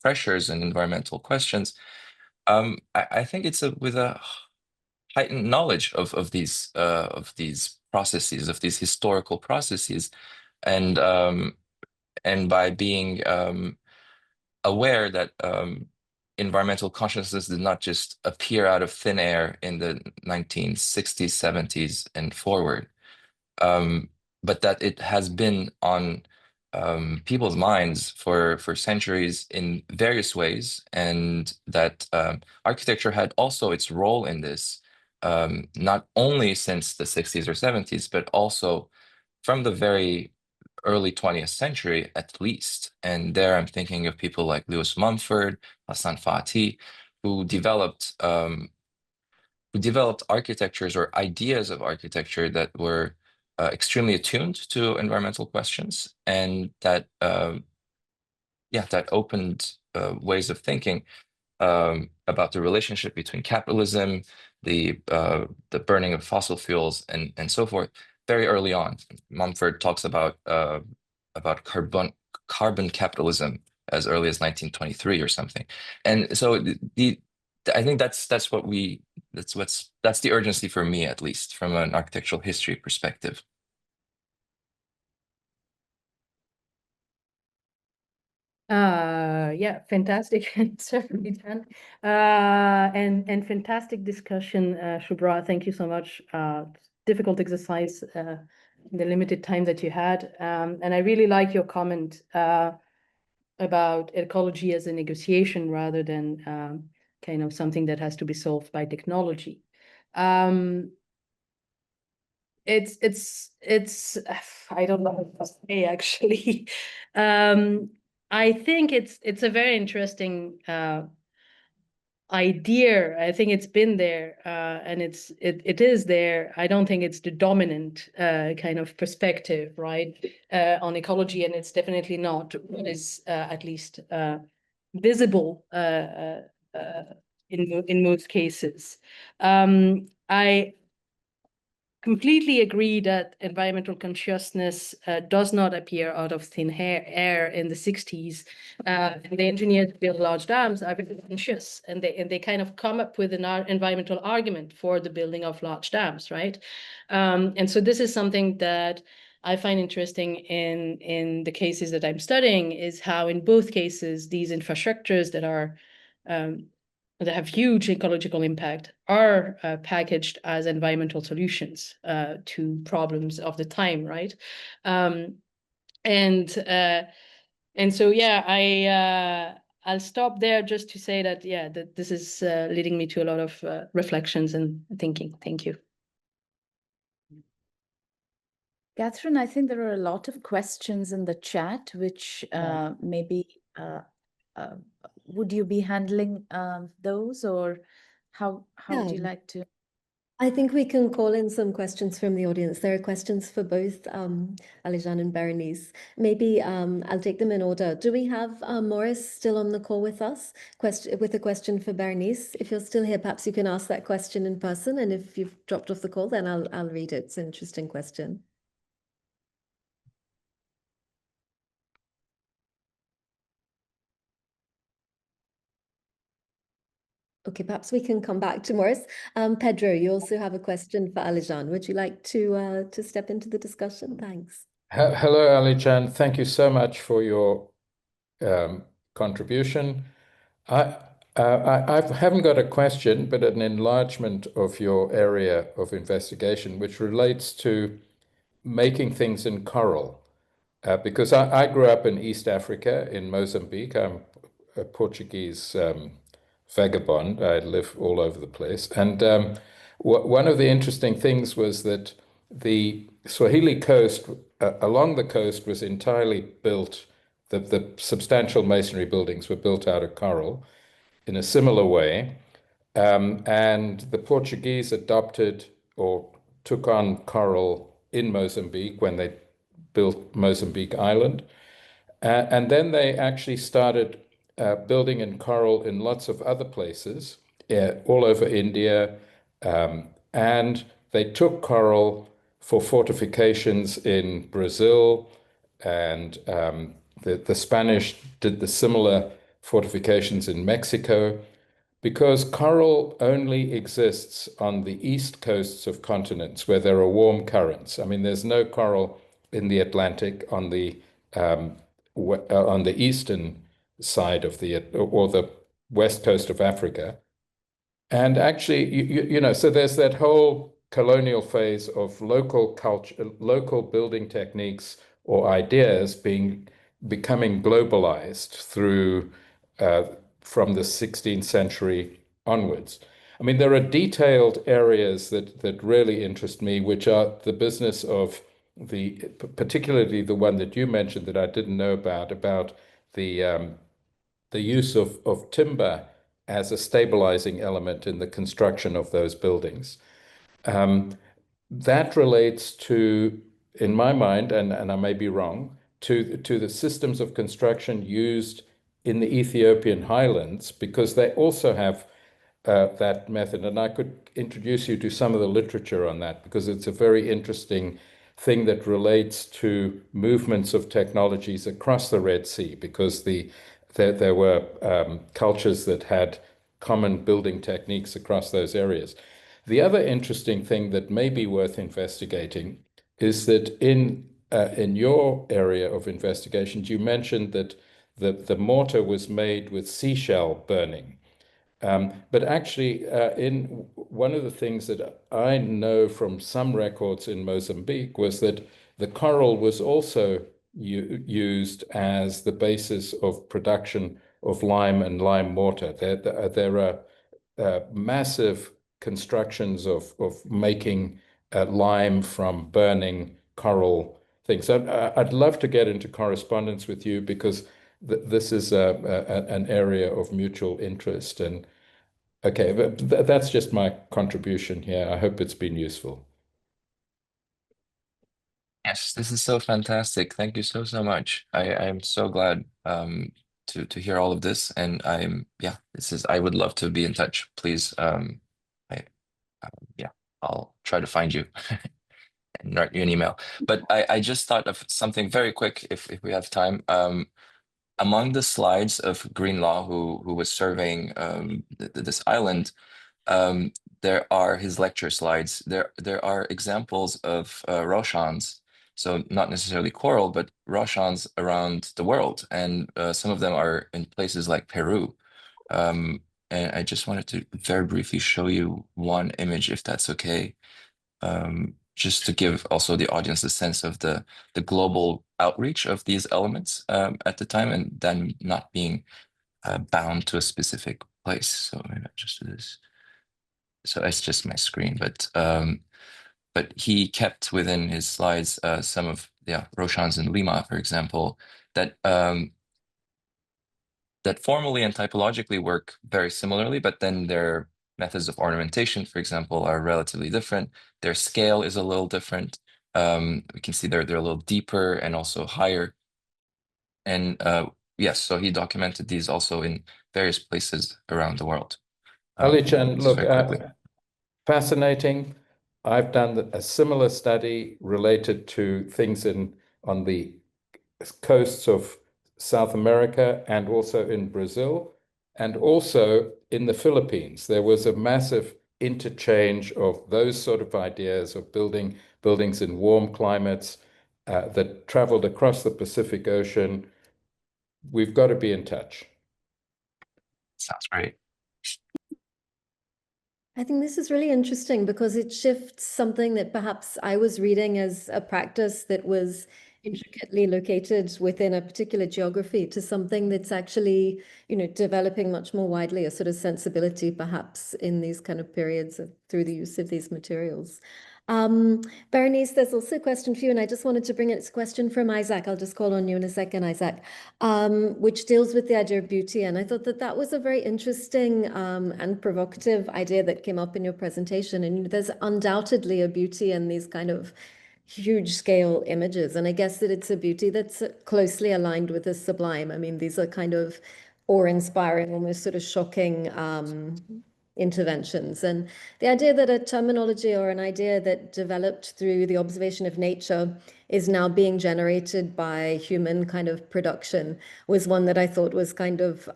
pressures and environmental questions? I think it's with a heightened knowledge of these processes, of these historical processes, and by being aware that environmental consciousness did not just appear out of thin air in the 1960s, 70s, and forward, but that it has been on people's minds for centuries in various ways, and that architecture had also its role in this, not only since the 60s or 70s, but also from the very early 20th century at least. And there I'm thinking of people like Lewis Mumford, Hassan Fatih, who developed architectures or ideas of architecture that were extremely attuned to environmental questions, and that that opened ways of thinking about the relationship between capitalism, the burning of fossil fuels, and so forth, very early on. Mumford talks about carbon capitalism as early as 1923 or something. And so I think that's the urgency for me, at least from an architectural history perspective. Yeah, fantastic answer, Ethan. And fantastic discussion, Shubhra. Thank you so much. Difficult exercise in the limited time that you had. And I really like your comment about ecology as a negotiation rather than kind of something that has to be solved by technology. It's I don't know what to say, actually. I think it's a very interesting idea. I think it's been there, and it is there. I don't think it's the dominant kind of perspective, right, on ecology, and it's definitely not what is at least visible in most cases. I completely agree that environmental consciousness does not appear out of thin air in the 60s. The engineers who build large dams are very conscious, and they kind of come up with an environmental argument for the building of large dams, right? And so this is something that I find interesting in the cases that I'm studying, is how in both cases these infrastructures that are that have huge ecological impact are packaged as environmental solutions to problems of the time, right? And so, yeah, I'll stop there just to say that, yeah, that this is leading me to a lot of reflections and thinking. Thank you. Catherine, I think there are a lot of questions in the chat, which maybe would you be handling those, or how would you like to? I think we can call in some questions from the audience. There are questions for both Alican and Bérénice. Maybe I'll take them in order. Do we have Maurice still on the call with us with a question for Bérénice? If you're still here, perhaps you can ask that question in person. And if you've dropped off the call, then I'll read it. It's an interesting question. Okay, perhaps we can come back to Maurice. Pedro, you also have a question for Alican. Would you like to step into the discussion? Thanks. Hello, Alican. Thank you so much for your contribution. I haven't got a question, but an enlargement of your area of investigation, which relates to making things in coral. Because I grew up in East Africa, in Mozambique. I'm a Portuguese vagabond. I live all over the place. And one of the interesting things was that the Swahili coast, along the coast, was entirely built, the substantial masonry buildings were built out of coral in a similar way. And the Portuguese adopted or took on coral in Mozambique when they built Mozambique Island. And then they actually started building in coral in lots of other places, all over India. And they took coral for fortifications in Brazil, and the Spanish did the similar fortifications in Mexico, because coral only exists on the east coasts of continents where there are warm currents. I mean, there's no coral in the Atlantic on the eastern side of or the west coast of Africa. And actually, you know, so there's that whole colonial phase of local culture, local building techniques or ideas becoming globalized through from the 16th century onwards. I mean, there are detailed areas that really interest me, which are the business of particularly the one that you mentioned that I didn't know about the use of timber as a stabilizing element in the construction of those buildings. That relates to, in my mind, and I may be wrong, to the systems of construction used in the Ethiopian highlands, because they also have that method. And I could introduce you to some of the literature on that, because it's a very interesting thing that relates to movements of technologies across the Red Sea, because there were cultures that had common building techniques across those areas. The other interesting thing that may be worth investigating is that in your area of investigations, you mentioned that the mortar was made with seashell burning. But actually, in one of the things that I know from some records in Mozambique was that the coral was also used as the basis of production of lime and lime mortar. There are massive constructions of making lime from burning coral things. So I'd love to get into correspondence with you, because this is an area of mutual interest. And okay, that's just my contribution here. I hope it's been useful. Yes, this is so fantastic. Thank you so much. I am so glad to hear all of this, and I would love to be in touch. Please, I'll try to find you and write you an email. But I just thought of something very quick, if we have time. Among the slides of Greenlaw, who was surveying this island, there are his lecture slides. There are examples of Roshans, so not necessarily coral, but Roshans around the world, and some of them are in places like Peru. And I just wanted to very briefly show you one image, if that's okay, just to give also the audience a sense of the global outreach of these elements at the time, and then not being bound to a specific place. So maybe I'll just do this. So it's just my screen, but he kept within his slides some of Roshans in Lima, for example, that formally and typologically work very similarly, but then their methods of ornamentation, for example, are relatively different. Their scale is a little different. We can see they're a little deeper and also higher. And yes, so he documented these also in various places around the world. Alican, look, fascinating. I've done a similar study related to things on the coasts of South America and also in Brazil, and also in the Philippines. There was a massive interchange of those sort of ideas of buildings in warm climates that traveled across the Pacific Ocean. We've got to be in touch. Sounds great. I think this is really interesting because it shifts something that perhaps I was reading as a practice that was intricately located within a particular geography to something that's actually, developing much more widely, a sort of sensibility perhaps in these kind of periods through the use of these materials. Bérénice, there's also a question for you, and I just wanted to bring it. It's a question from Isaac. I'll just call on you in a second, Isaac, which deals with the idea of beauty. And I thought that was a very interesting and provocative idea that came up in your presentation. And there's undoubtedly a beauty in these kind of huge scale images. And I guess that it's a beauty that's closely aligned with the sublime. I mean, these are kind of awe-inspiring, almost sort of shocking interventions. And the idea that a terminology or an idea that developed through the observation of nature is now being generated by human kind of production was one that I thought was kind of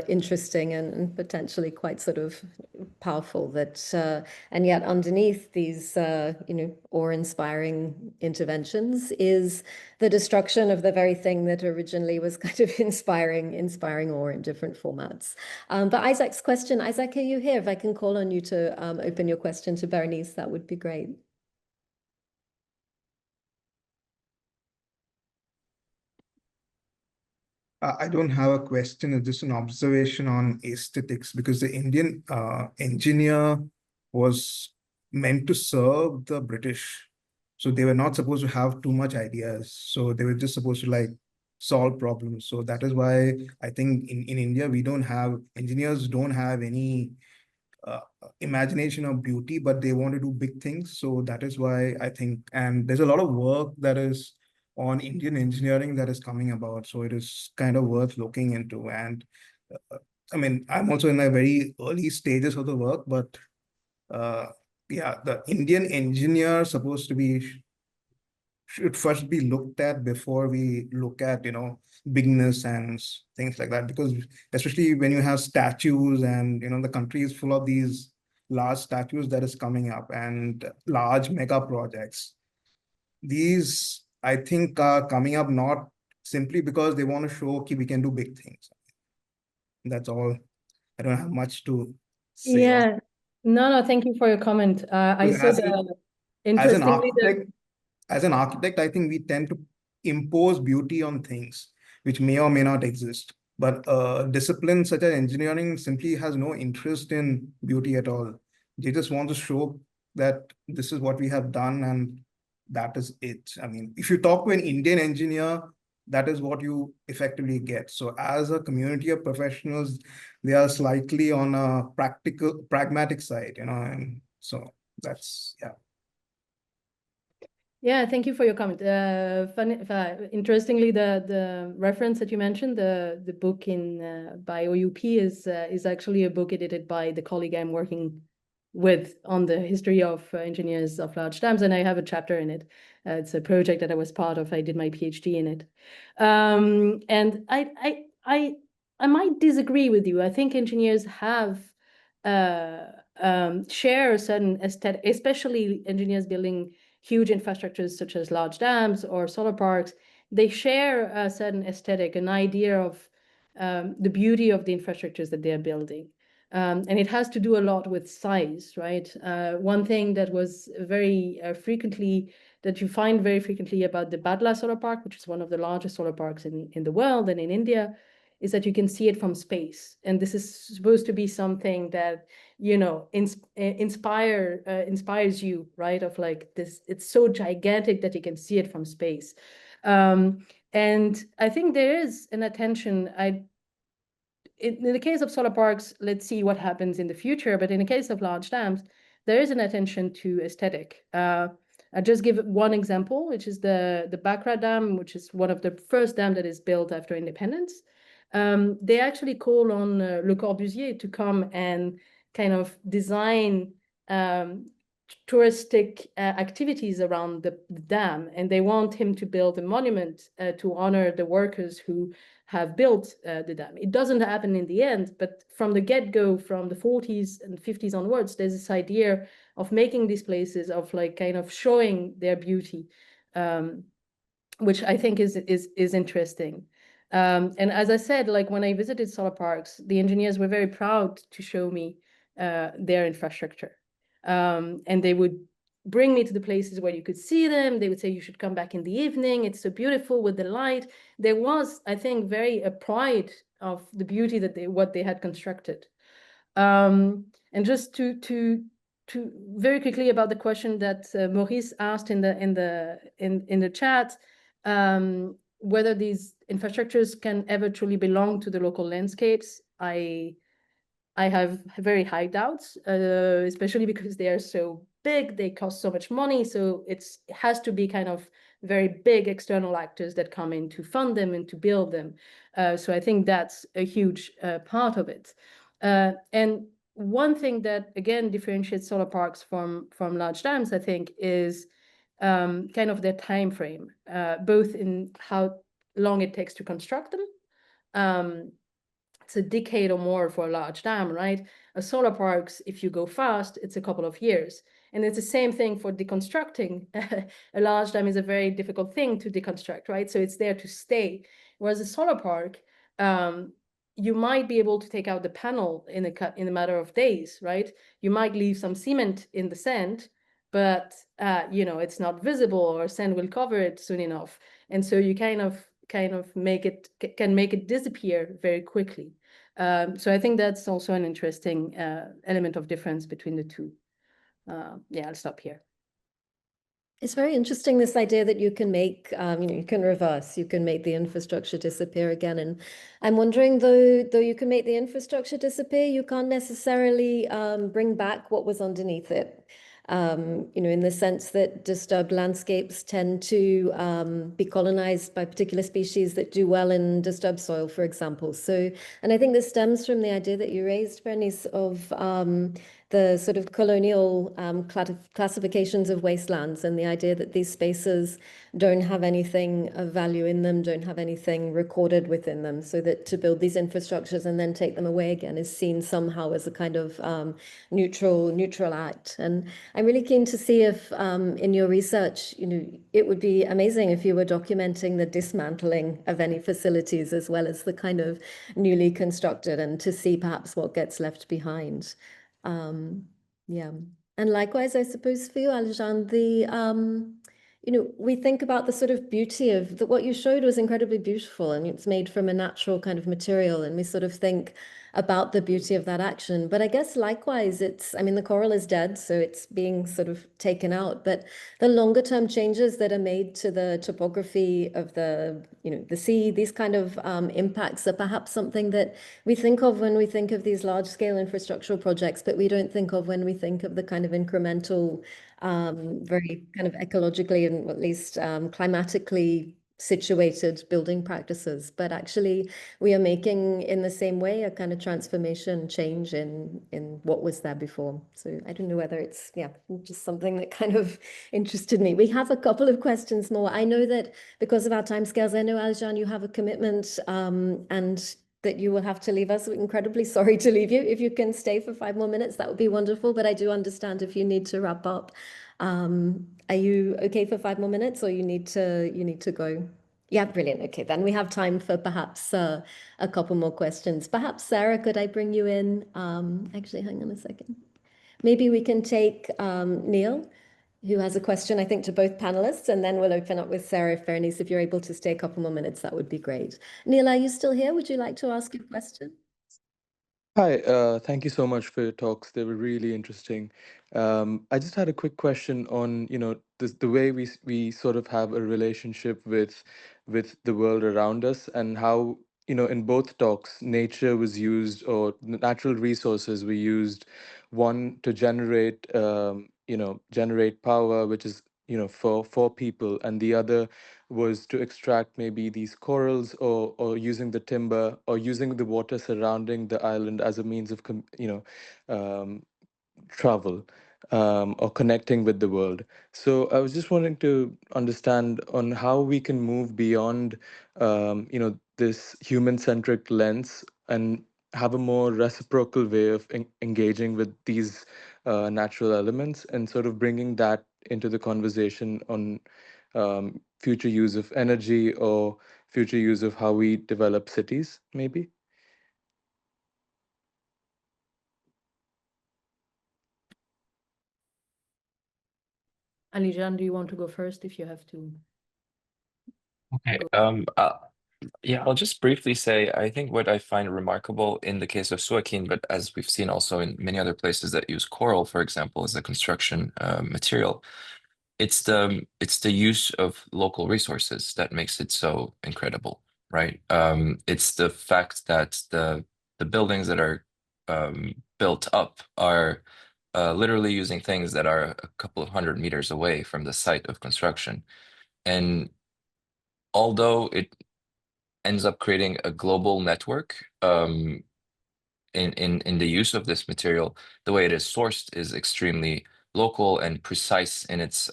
interesting and potentially quite sort of powerful. And yet underneath these, awe-inspiring interventions is the destruction of the very thing that originally was kind of inspiring awe in different formats. But Isaac's question, Isaac, are you here? If I can call on you to open your question to Bérénice, that would be great. I don't have a question, it's just an observation on aesthetics, because the Indian engineer was meant to serve the British. So they were not supposed to have too much ideas. So they were just supposed to like solve problems. So that is why I think in India, engineers don't have any imagination of beauty, but they want to do big things. So that is why I think, and there's a lot of work that is on Indian engineering that is coming about. So it is kind of worth looking into. And I mean, I'm also in the very early stages of the work, but yeah, the Indian engineer supposed to be should first be looked at before we look at, bigness and things like that. Because especially when you have statues and, the country is full of these large statues that is coming up and large mega projects. These, I think, are coming up not simply because they want to show that we can do big things. That's all. I don't have much to say. Yeah, no, thank you for your comment. I saw the interestingly as an architect, I think we tend to impose beauty on things which may or may not exist. But disciplines such as engineering simply has no interest in beauty at all. They just want to show that this is what we have done and that is it. I mean, if you talk to an Indian engineer, that is what you effectively get. So as a community of professionals, they are slightly on a pragmatic side, and so that's, yeah. Yeah, thank you for your comment. Interestingly, the reference that you mentioned, the book by OUP is actually a book edited by the colleague I'm working with on the history of engineers of large dams, and I have a chapter in it. It's a project that I was part of. I did my PhD in it, and I might disagree with you. I think engineers have share a certain aesthetic, especially engineers building huge infrastructures such as large dams or solar parks. They share a certain aesthetic, an idea of the beauty of the infrastructures that they're building. And it has to do a lot with size, right? One thing that was very that you find very frequently about the Badla solar park, which is one of the largest solar parks in the world and in India, is that you can see it from space. And this is supposed to be something that, inspires you, right? Of like this, it's so gigantic that you can see it from space. And I think there is an attention, in the case of solar parks, let's see what happens in the future. But in the case of large dams, there is an attention to aesthetic. I'll just give one example, which is the Bakra Dam, which is one of the first dams that is built after independence. They actually call on Le Corbusier to come and kind of design touristic activities around the dam, and they want him to build a monument to honor the workers who have built the dam. It doesn't happen in the end, but from the get-go, from the 40s and 50s onwards, there's this idea of making these places of like kind of showing their beauty, which I think is interesting. And as I said, like when I visited solar parks, the engineers were very proud to show me their infrastructure. And they would bring me to the places where you could see them. They would say, you should come back in the evening. It's so beautiful with the light. There was, I think, a pride of the beauty that what they had constructed. And just to very quickly about the question that Maurice asked in the chat, whether these infrastructures can ever truly belong to the local landscapes, I have very high doubts, especially because they are so big, they cost so much money. So it has to be kind of very big external actors that come in to fund them and to build them. So I think that's a huge part of it. And one thing that, again, differentiates solar parks from large dams, I think, is kind of their time frame, both in how long it takes to construct them. It's a decade or more for a large dam, right? A solar parks, if you go fast, it's a couple of years. And it's the same thing for deconstructing. A large dam is a very difficult thing to deconstruct, right? So it's there to stay. Whereas a solar park, you might be able to take out the panel in a matter of days, right? You might leave some cement in the sand, but it's not visible, or sand will cover it soon enough. And so you kind of can make it disappear very quickly. So I think that's also an interesting element of difference between the two. Yeah, I'll stop here. It's very interesting, this idea that you can make, you can reverse, you can make the infrastructure disappear again. And I'm wondering, though you can make the infrastructure disappear, you can't necessarily bring back what was underneath it. In the sense that disturbed landscapes tend to be colonized by particular species that do well in disturbed soil, for example. So, and I think this stems from the idea that you raised, Bérénice, of the sort of colonial classifications of wastelands, and the idea that these spaces don't have anything of value in them, don't have anything recorded within them, so that to build these infrastructures and then take them away again is seen somehow as a kind of neutral act. And I'm really keen to see if in your research, it would be amazing if you were documenting the dismantling of any facilities as well as the kind of newly constructed, and to see perhaps what gets left behind. Yeah. And likewise, I suppose for you, Alican, we think about the sort of beauty of what you showed was incredibly beautiful, and it's made from a natural kind of material, and we sort of think about the beauty of that action. But I guess likewise, the coral is dead, so it's being sort of taken out. But the longer term changes that are made to the topography of the sea, these kind of impacts are perhaps something that we think of when we think of these large scale infrastructural projects, but we don't think of when we think of the kind of incremental, very kind of ecologically and at least climatically situated building practices. But actually we are making, in the same way, a kind of transformation change in what was there before. So I don't know whether it's just something that kind of interested me. We have a couple of questions more. I know that because of our timescales, I know, Alican, you have a commitment and that you will have to leave us. We're incredibly sorry to leave you. If you can stay for 5 more minutes, that would be wonderful. But I do understand if you need to wrap up. Are you okay for 5 more minutes, or you need to go? Yeah, brilliant. Okay, then we have time for perhaps a couple more questions. Perhaps, Sarah, could I bring you in? Actually, hang on a second. Maybe we can take Neil, who has a question, I think, to both panelists, and then we'll open up with Sarah. Bérénice, if you're able to stay a couple more minutes, that would be great. Neil, are you still here? Would you like to ask a question? Hi, thank you so much for your talks. They were really interesting. I just had a quick question on, the way we sort of have a relationship with the world around us, and how, in both talks, nature was used, or natural resources were used, one to generate, generate power, which is, for people, and the other was to extract maybe these corals, or using the timber, or using the water surrounding the island as a means of travel, or connecting with the world. So I was just wanting to understand on how we can move beyond this human-centric lens, and have a more reciprocal way of engaging with these natural elements, and sort of bringing that into the conversation on future use of energy, or future use of how we develop cities, maybe? Alican, do you want to go first if you have to? Okay. Yeah, I'll just briefly say, I think what I find remarkable in the case of Suakin, but as we've seen also in many other places that use coral, for example, as a construction material, it's the use of local resources that makes it so incredible, right? It's the fact that the buildings that are built up are literally using things that are a couple of 100 meters away from the site of construction. And although it ends up creating a global network, in the use of this material, the way it is sourced is extremely local and precise in its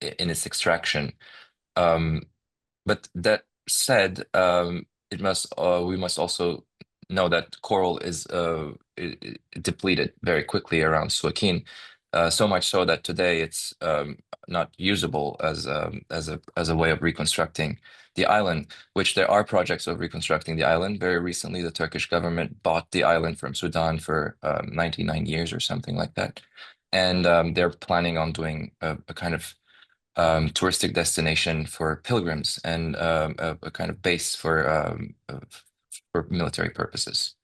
extraction. But that said, we must also know that coral is depleted very quickly around Suakin, so much so that today it's not usable as a way of reconstructing the island, which there are projects of reconstructing the island. Very recently, the Turkish government bought the island from Sudan for 99 years or something like that. And they're planning on doing a kind of touristic destination for pilgrims and a kind of base for military purposes.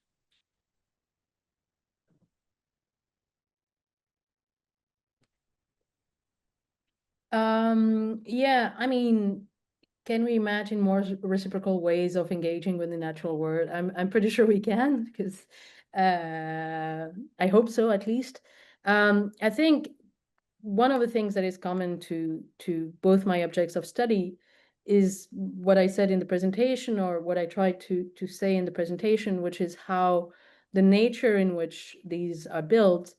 Yeah, I mean, can we imagine more reciprocal ways of engaging with the natural world? I'm pretty sure we can, because I hope so, at least. I think one of the things that is common to both my objects of study is what I said in the presentation, or what I tried to say in the presentation, which is how the nature in which these are built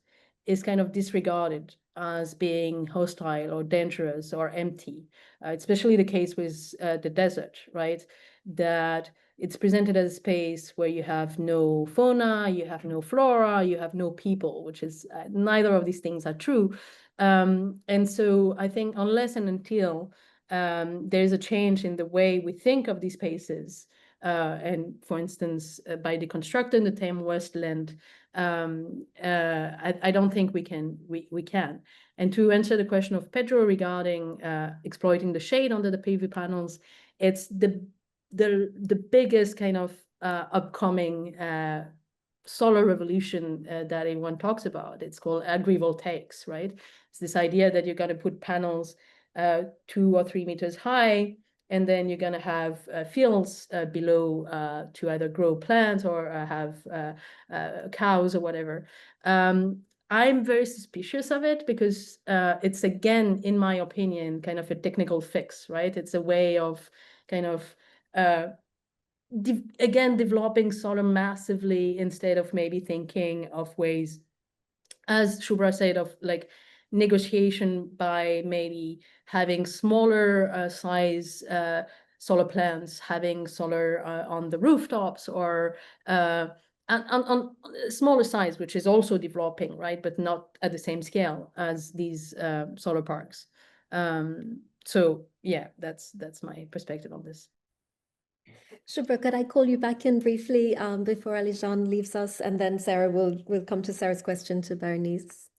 is kind of disregarded as being hostile or dangerous or empty. Especially the case with the desert, right? That it's presented as a space where you have no fauna, you have no flora, you have no people, which is neither of these things are true. And so I think unless and until there's a change in the way we think of these spaces, and for instance, by deconstructing the term wasteland, I don't think we can. And to answer the question of Pedro regarding exploiting the shade under the PV panels, it's the biggest kind of upcoming solar revolution that everyone talks about. It's called agrivoltaics, right? It's this idea that you're going to put panels 2 or 3 meters high, and then you're going to have fields below to either grow plants or have cows or whatever. I'm very suspicious of it, because it's, again, in my opinion, kind of a technical fix, right? It's a way of kind of, again, developing solar massively instead of maybe thinking of ways, as Shubhra said, of like negotiation by maybe having smaller size solar plants, having solar on the rooftops, or on smaller size, which is also developing, right? But not at the same scale as these solar parks. So yeah, that's my perspective on this. Shubhra, could I call you back in briefly before Alican leaves us, and then Sarah will come to Sarah's question to Bérénice.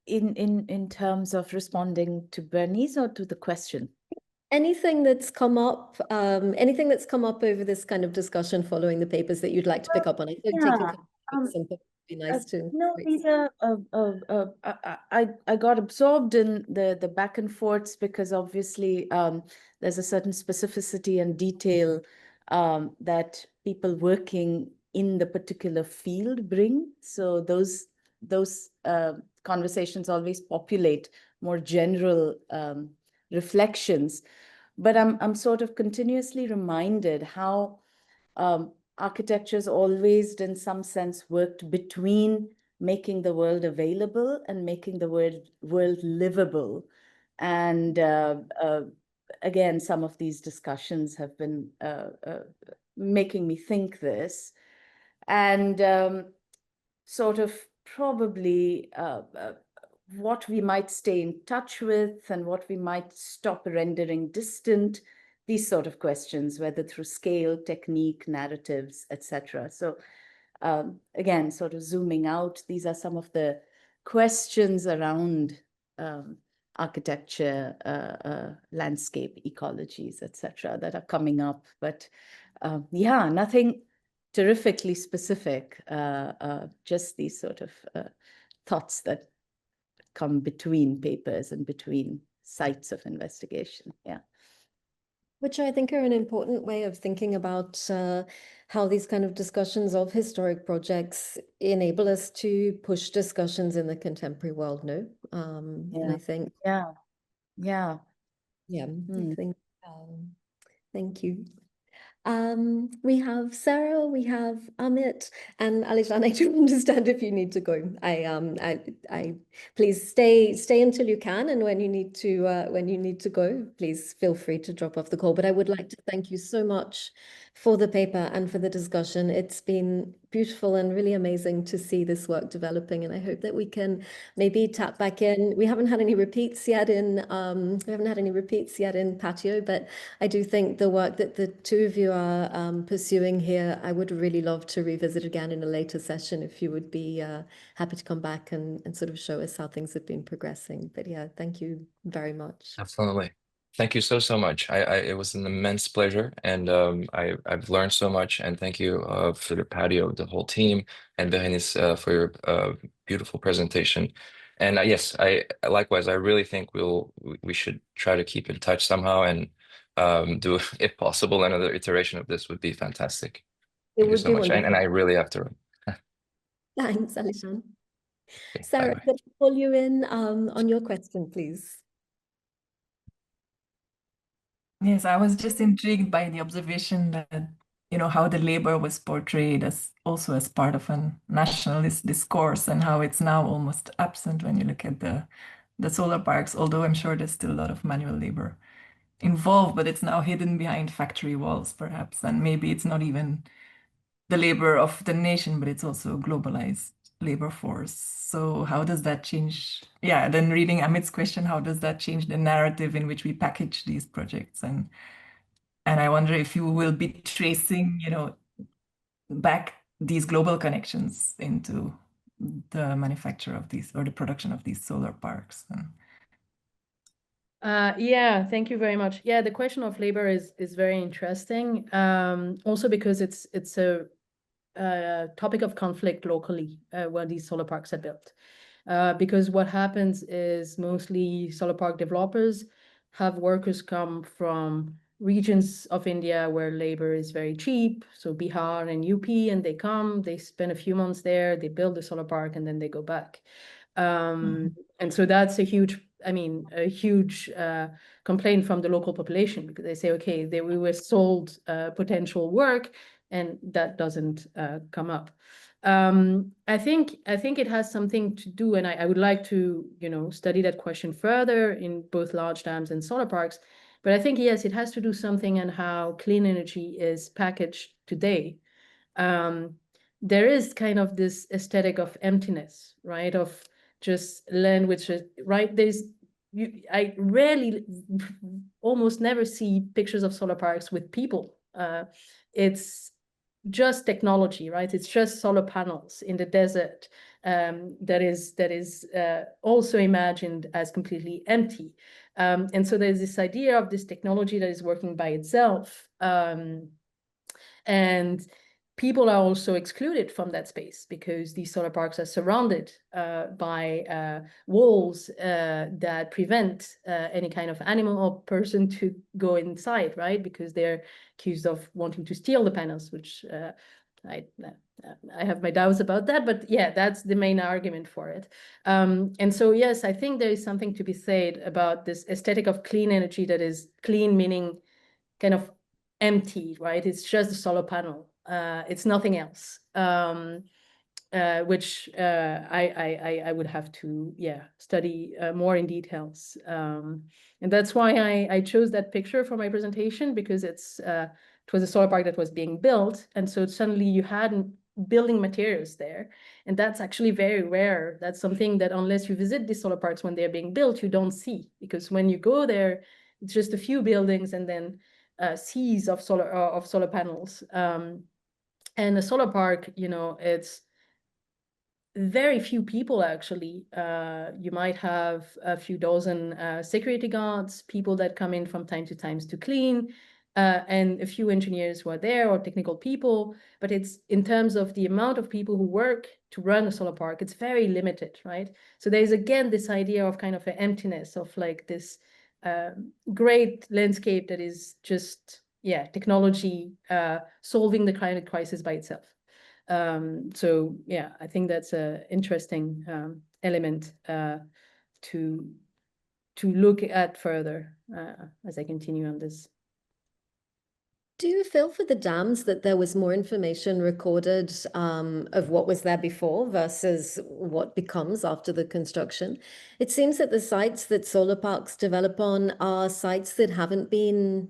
In terms of responding to Bérénice or to the question? Anything that's come up over this kind of discussion following the papers that you'd like to pick up on? I think taking some would be nice too. No, these are. I got absorbed in the back and forths, because obviously there's a certain specificity and detail that people working in the particular field bring. So those conversations always populate more general reflections. But I'm sort of continuously reminded how architecture's always, in some sense, worked between making the world available and making the world livable. And again, some of these discussions have been making me think this. And sort of probably what we might stay in touch with and what we might stop rendering distant, these sort of questions, whether through scale, technique, narratives, etc. So again, sort of zooming out, these are some of the questions around architecture, landscape, ecologies, etc. that are coming up. But yeah, nothing terrifically specific, just these sort of thoughts that come between papers and between sites of investigation. Yeah. Which I think are an important way of thinking about how these kind of discussions of historic projects enable us to push discussions in the contemporary world, no? Yeah. I think. Yeah. I think, thank you. We have Sarah, we have Amit, and Alican. I do understand if you need to go. I please stay until you can, and when you need to go, please feel free to drop off the call. But I would like to thank you so much for the paper and for the discussion. It's been beautiful and really amazing to see this work developing, and I hope that we can maybe tap back in. We haven't had any repeats yet in PATIO, but I do think the work that the two of you are pursuing here, I would really love to revisit again in a later session if you would be happy to come back and sort of show us how things have been progressing. But yeah, thank you very much. Absolutely. Thank you so much. It was an immense pleasure, and I've learned so much. And thank you for the PATIO, the whole team, and Bérénice for your beautiful presentation. And yes, likewise, I really think we should try to keep in touch somehow, and do, if possible, another iteration of this would be fantastic. It Thank you would so be much. And wonderful. I really have to run. Thanks, Alican. Okay, Sarah, bye-bye. could I pull you in on your question, please? Yes, I was just intrigued by the observation that, how the labor was portrayed as also as part of a nationalist discourse, and how it's now almost absent when you look at the solar parks, although I'm sure there's still a lot of manual labor involved, but it's now hidden behind factory walls, perhaps, and maybe it's not even the labor of the nation, but it's also a globalized labor force. So how does that change? Yeah, then reading Amit's question, how does that change the narrative in which we package these projects? And I wonder if you will be tracing, back these global connections into the manufacture of these, or the production of these solar parks. Yeah, thank you very much. Yeah, the question of labor is very interesting. Also because it's a topic of conflict locally where these solar parks are built. Because what happens is mostly solar park developers have workers come from regions of India where labor is very cheap, so Bihar and UP, and they come, they spend a few months there, they build the solar park, and then they go back. And so that's a huge complaint from the local population, because they say, okay, we were sold potential work, and that doesn't come up. I think it has something to do, and I would like to, study that question further in both large dams and solar parks. But I think, yes, it has to do something on how clean energy is packaged today. There is kind of this aesthetic of emptiness, right? Of just land, which is, right? I rarely, almost never see pictures of solar parks with people. It's just technology, right? It's just solar panels in the desert that is also imagined as completely empty. And so there's this idea of this technology that is working by itself. And people are also excluded from that space because these solar parks are surrounded by walls that prevent any kind of animal or person to go inside, right? Because they're accused of wanting to steal the panels, which I have my doubts about that, but yeah, that's the main argument for it. And so, yes, I think there is something to be said about this aesthetic of clean energy that is clean, meaning kind of empty, right? It's just the solar panel. It's nothing else, which I would have to, study more in details. And that's why I chose that picture for my presentation, because it was a solar park that was being built. And so suddenly you had building materials there. And that's actually very rare. That's something that unless you visit these solar parks when they're being built, you don't see. Because when you go there, it's just a few buildings and then seas of solar panels. And a solar park, it's very few people actually. You might have a few dozen security guards, people that come in from time to time to clean, and a few engineers who are there, or technical people. But it's in terms of the amount of people who work to run a solar park, it's very limited, right? So there's again this idea of kind of an emptiness of like this great landscape that is just, technology solving the climate crisis by itself. So yeah, I think that's an interesting element to look at further as I continue on this. Do you feel for the dams that there was more information recorded of what was there before versus what becomes after the construction? It seems that the sites that solar parks develop on are sites that haven't been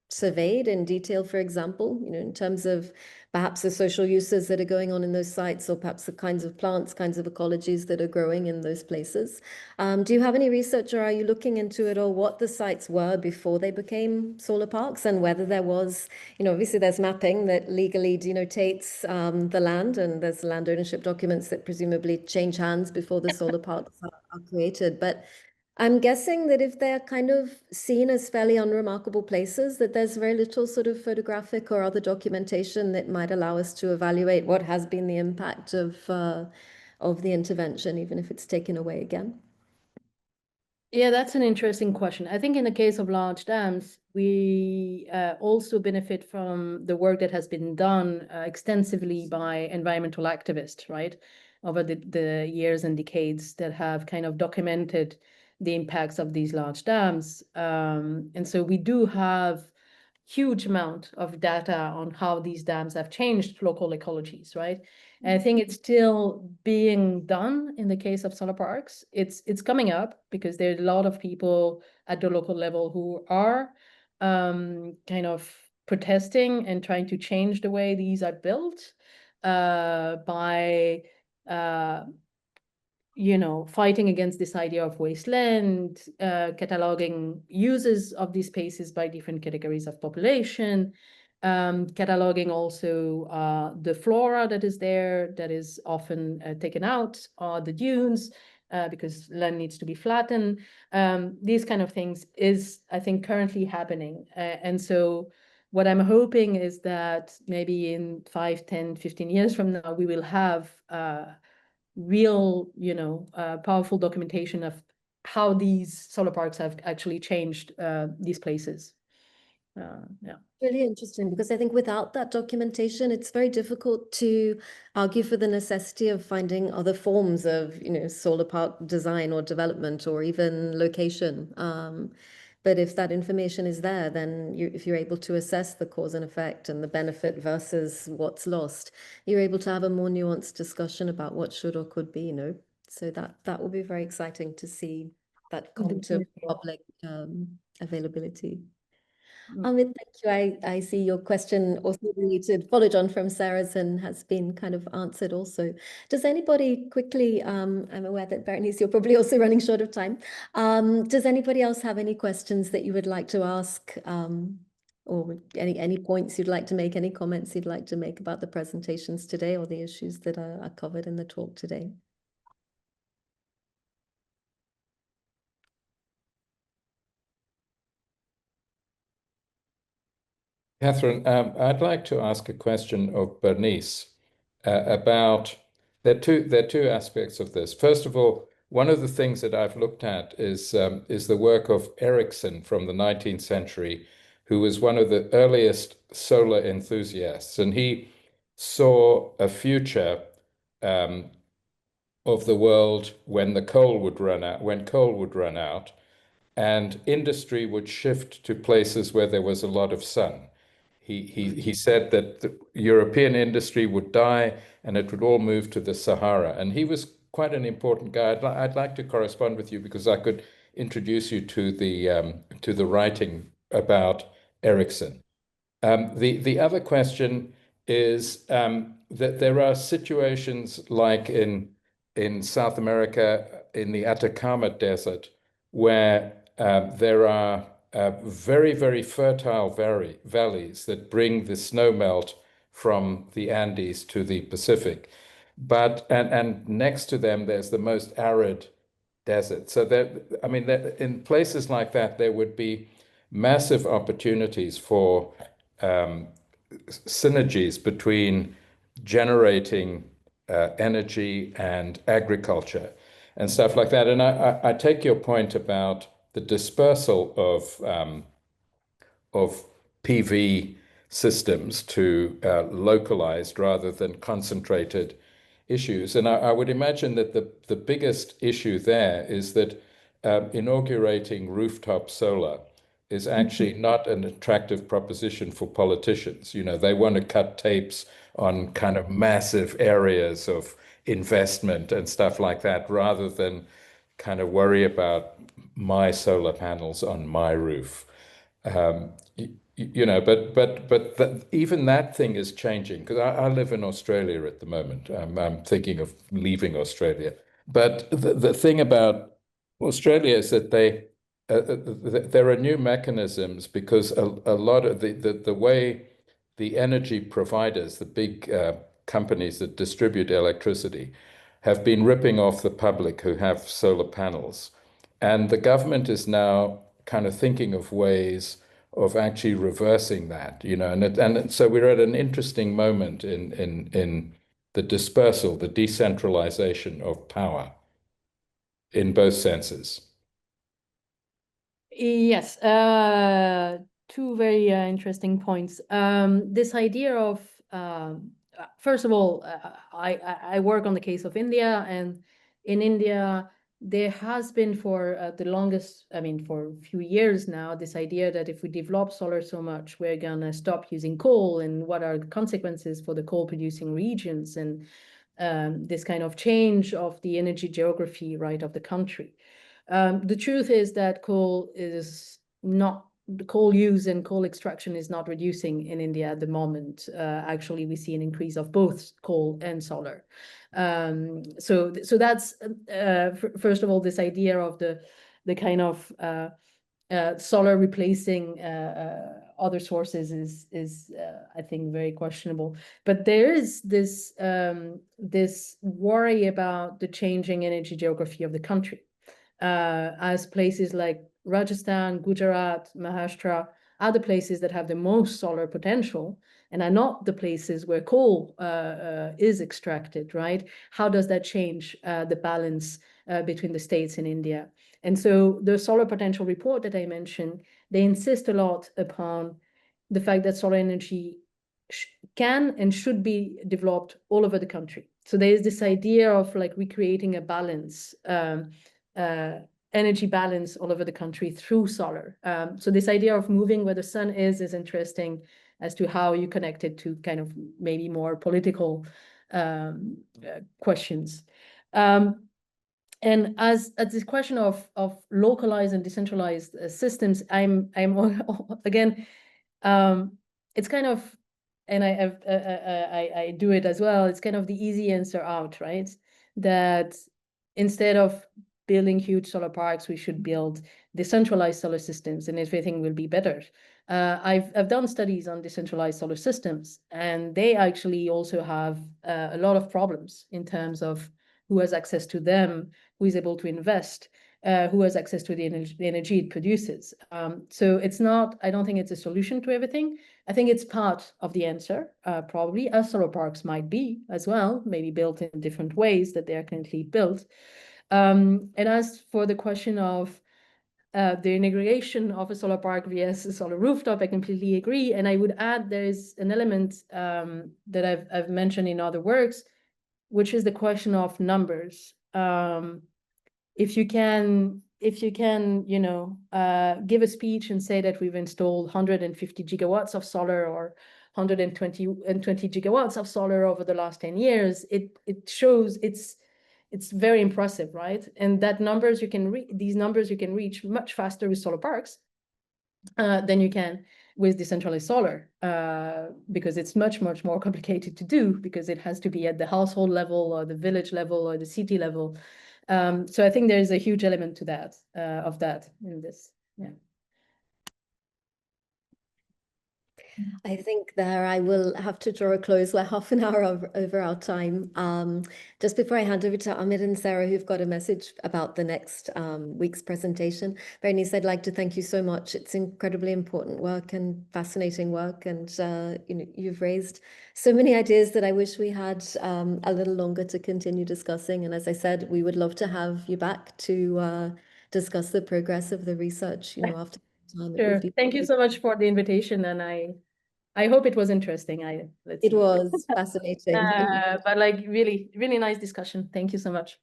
surveyed in detail, for example, in terms of perhaps the social uses that are going on in those sites, or perhaps the kinds of plants, kinds of ecologies that are growing in those places. Do you have any research, or are you looking into it, or what the sites were before they became solar parks, and whether there was, obviously there's mapping that legally denotates the land, and there's land ownership documents that presumably change hands before the solar parks are created. But I'm guessing that if they're kind of seen as fairly unremarkable places, that there's very little sort of photographic or other documentation that might allow us to evaluate what has been the impact of the intervention, even if it's taken away again. Yeah, that's an interesting question. I think in the case of large dams, we also benefit from the work that has been done extensively by environmental activists, right, over the years and decades that have kind of documented the impacts of these large dams. And so we do have huge amount of data on how these dams have changed local ecologies, right? And I think it's still being done in the case of solar parks. It's coming up because there are a lot of people at the local level who are kind of protesting and trying to change the way these are built by fighting against this idea of wasteland, cataloging uses of these spaces by different categories of population, cataloging also the flora that is there, that is often taken out, or the dunes, because land needs to be flattened. These kind of things is, I think, currently happening. And so what I'm hoping is that maybe in 5, 10, 15 years from now, we will have real, powerful documentation of how these solar parks have actually changed these places. Yeah. Really interesting, because I think without that documentation, it's very difficult to argue for the necessity of finding other forms of, solar park design or development or even location. But if that information is there, then if you're able to assess the cause and effect and the benefit versus what's lost, you're able to have a more nuanced discussion about what should or could be, So that will be very exciting to see that come to public availability. Amit, thank you. I see your question also related, followed on from Sarah's, and has been kind of answered also. Does anybody quickly, I'm aware that Bérénice, you're probably also running short of time. Does anybody else have any questions that you would like to ask, or any points you'd like to make, any comments you'd like to make about the presentations today or the issues that are covered in the talk today? Catherine, I'd like to ask a question of Bérénice about there are two aspects of this. First of all, one of the things that I've looked at is the work of Ericsson from the 19th century, who was one of the earliest solar enthusiasts, and he saw a future of the world when coal would run out, and industry would shift to places where there was a lot of sun. He said that the European industry would die and it would all move to the Sahara. And he was quite an important guy. I'd like to correspond with you because I could introduce you to the writing about Ericsson. The other question is that there are situations like in South America, in the Atacama Desert, where there are very, very fertile valleys that bring the snowmelt from the Andes to the Pacific. And next to them, there's the most arid desert. So in places like that, there would be massive opportunities for synergies between generating energy and agriculture and stuff like that. And I take your point about the dispersal of PV systems to localized rather than concentrated issues. And I would imagine that the biggest issue there is that inaugurating rooftop solar is actually not an attractive proposition for politicians. You know, they want to cut tapes on kind of massive areas of investment and stuff like that, rather than kind of worry about my solar panels on my roof. You know, but even that thing is changing, because I live in Australia at the moment. I'm thinking of leaving Australia. But the thing about Australia is that there are new mechanisms, because a lot of the way the energy providers, the big companies that distribute electricity, have been ripping off the public who have solar panels. And the government is now kind of thinking of ways of actually reversing that, you know, and so we're at an interesting moment in the dispersal, the decentralization of power in both senses. Yes, two very interesting points. This idea of, first of all, I work on the case of India, and in India, there has been for the longest, I mean, for a few years now, this idea that if we develop solar so much, we're gonna stop using coal, and what are the consequences for the coal-producing regions, and this kind of change of the energy geography, right, of the country. The truth is that coal use and coal extraction is not reducing in India at the moment. Actually, we see an increase of both coal and solar. So that's first of all, this idea of the kind of solar replacing other sources is I think very questionable. But there is this this worry about the changing energy geography of the country. As places like Rajasthan, Gujarat, Maharashtra are the places that have the most solar potential and are not the places where coal is extracted, right? How does that change the balance between the states in India? And so the solar potential report that I mentioned, they insist a lot upon the fact that solar energy can and should be developed all over the country. So there is this idea of like recreating a balance, energy balance all over the country through solar. So this idea of moving where the sun is interesting as to how you connect it to kind of maybe more political questions. And as this question of localized and decentralized systems, I'm again, it's kind of, and I do it as well. It's kind of the easy answer out, right? That instead of building huge solar parks, we should build decentralized solar systems, and everything will be better. I've done studies on decentralized solar systems, and they actually also have a lot of problems in terms of who has access to them, who is able to invest, who has access to the energy it produces. So it's not, I don't think it's a solution to everything. I think it's part of the answer, probably, as solar parks might be as well, maybe built in different ways that they are currently built. And as for the question of the integration of a solar park vs a solar rooftop, I completely agree. And I would add there is an element that I've mentioned in other works, which is the question of numbers. If you can, you know, give a speech and say that we've installed 150 gigawatts of solar or 120 gigawatts of solar over the last 10 years, it shows it's very impressive, right? And that numbers you can these numbers you can reach much faster with solar parks than you can with decentralized solar, because it's much more complicated to do, because it has to be at the household level or the village level or the city level. So I think there is a huge element to that, of that in this. Yeah. I think there I will have to draw a close. We're half an hour over our time. Just before I hand over to Amit and Sarah, who've got a message about the next week's presentation. Bérénice, I'd like to thank you so much. It's incredibly important work and fascinating work. And you know, you've raised so many ideas that I wish we had a little longer to continue discussing. And as I said, we would love to have you back to discuss the progress of the research, you know, after time. Sure. Thank you so much for the invitation, and I hope it was interesting. It was fascinating. But like really nice discussion. Thank you so much.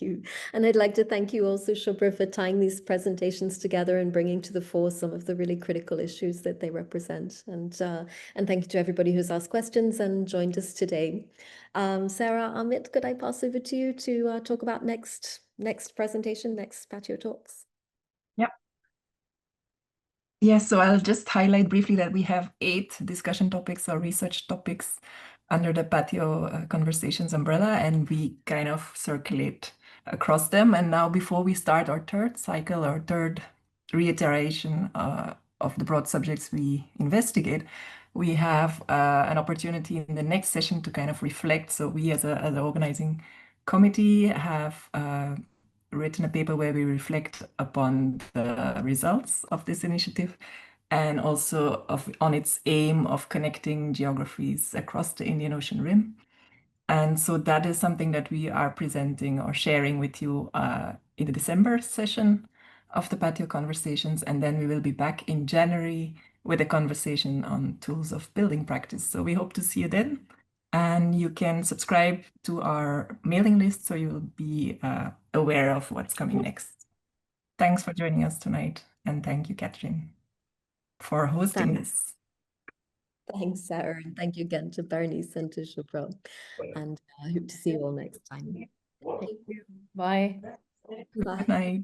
you. And I'd like to thank you also, Shubhra, for tying these presentations together and bringing to the fore some of the really critical issues that they represent. And thank you to everybody who's asked questions and joined us today. Sarah, Amit, could I pass over to you to talk about next presentation, next PATIO talks? Yes, so I'll just highlight briefly that we have 8 discussion topics or research topics under the PATIO conversations umbrella, and we kind of circulate across them. And now, before we start our third cycle or third reiteration of the broad subjects we investigate, we have an opportunity in the next session to kind of reflect. So we as an organizing committee have written a paper where we reflect upon the results of this initiative and also on its aim of connecting geographies across the Indian Ocean Rim. And so that is something that we are presenting or sharing with you in the December session of the PATIO conversations. And then we will be back in January with a conversation on tools of building practice. So we hope to see you then. And you can subscribe to our mailing list so you'll be aware of what's coming next. Thanks for joining us tonight. And thank you, Catherine, for hosting this. Thanks, Sarah. And thank you again to Bérénice and to Shubhra. And I hope to see you all next time. Thank you. Bye. Bye. Good night.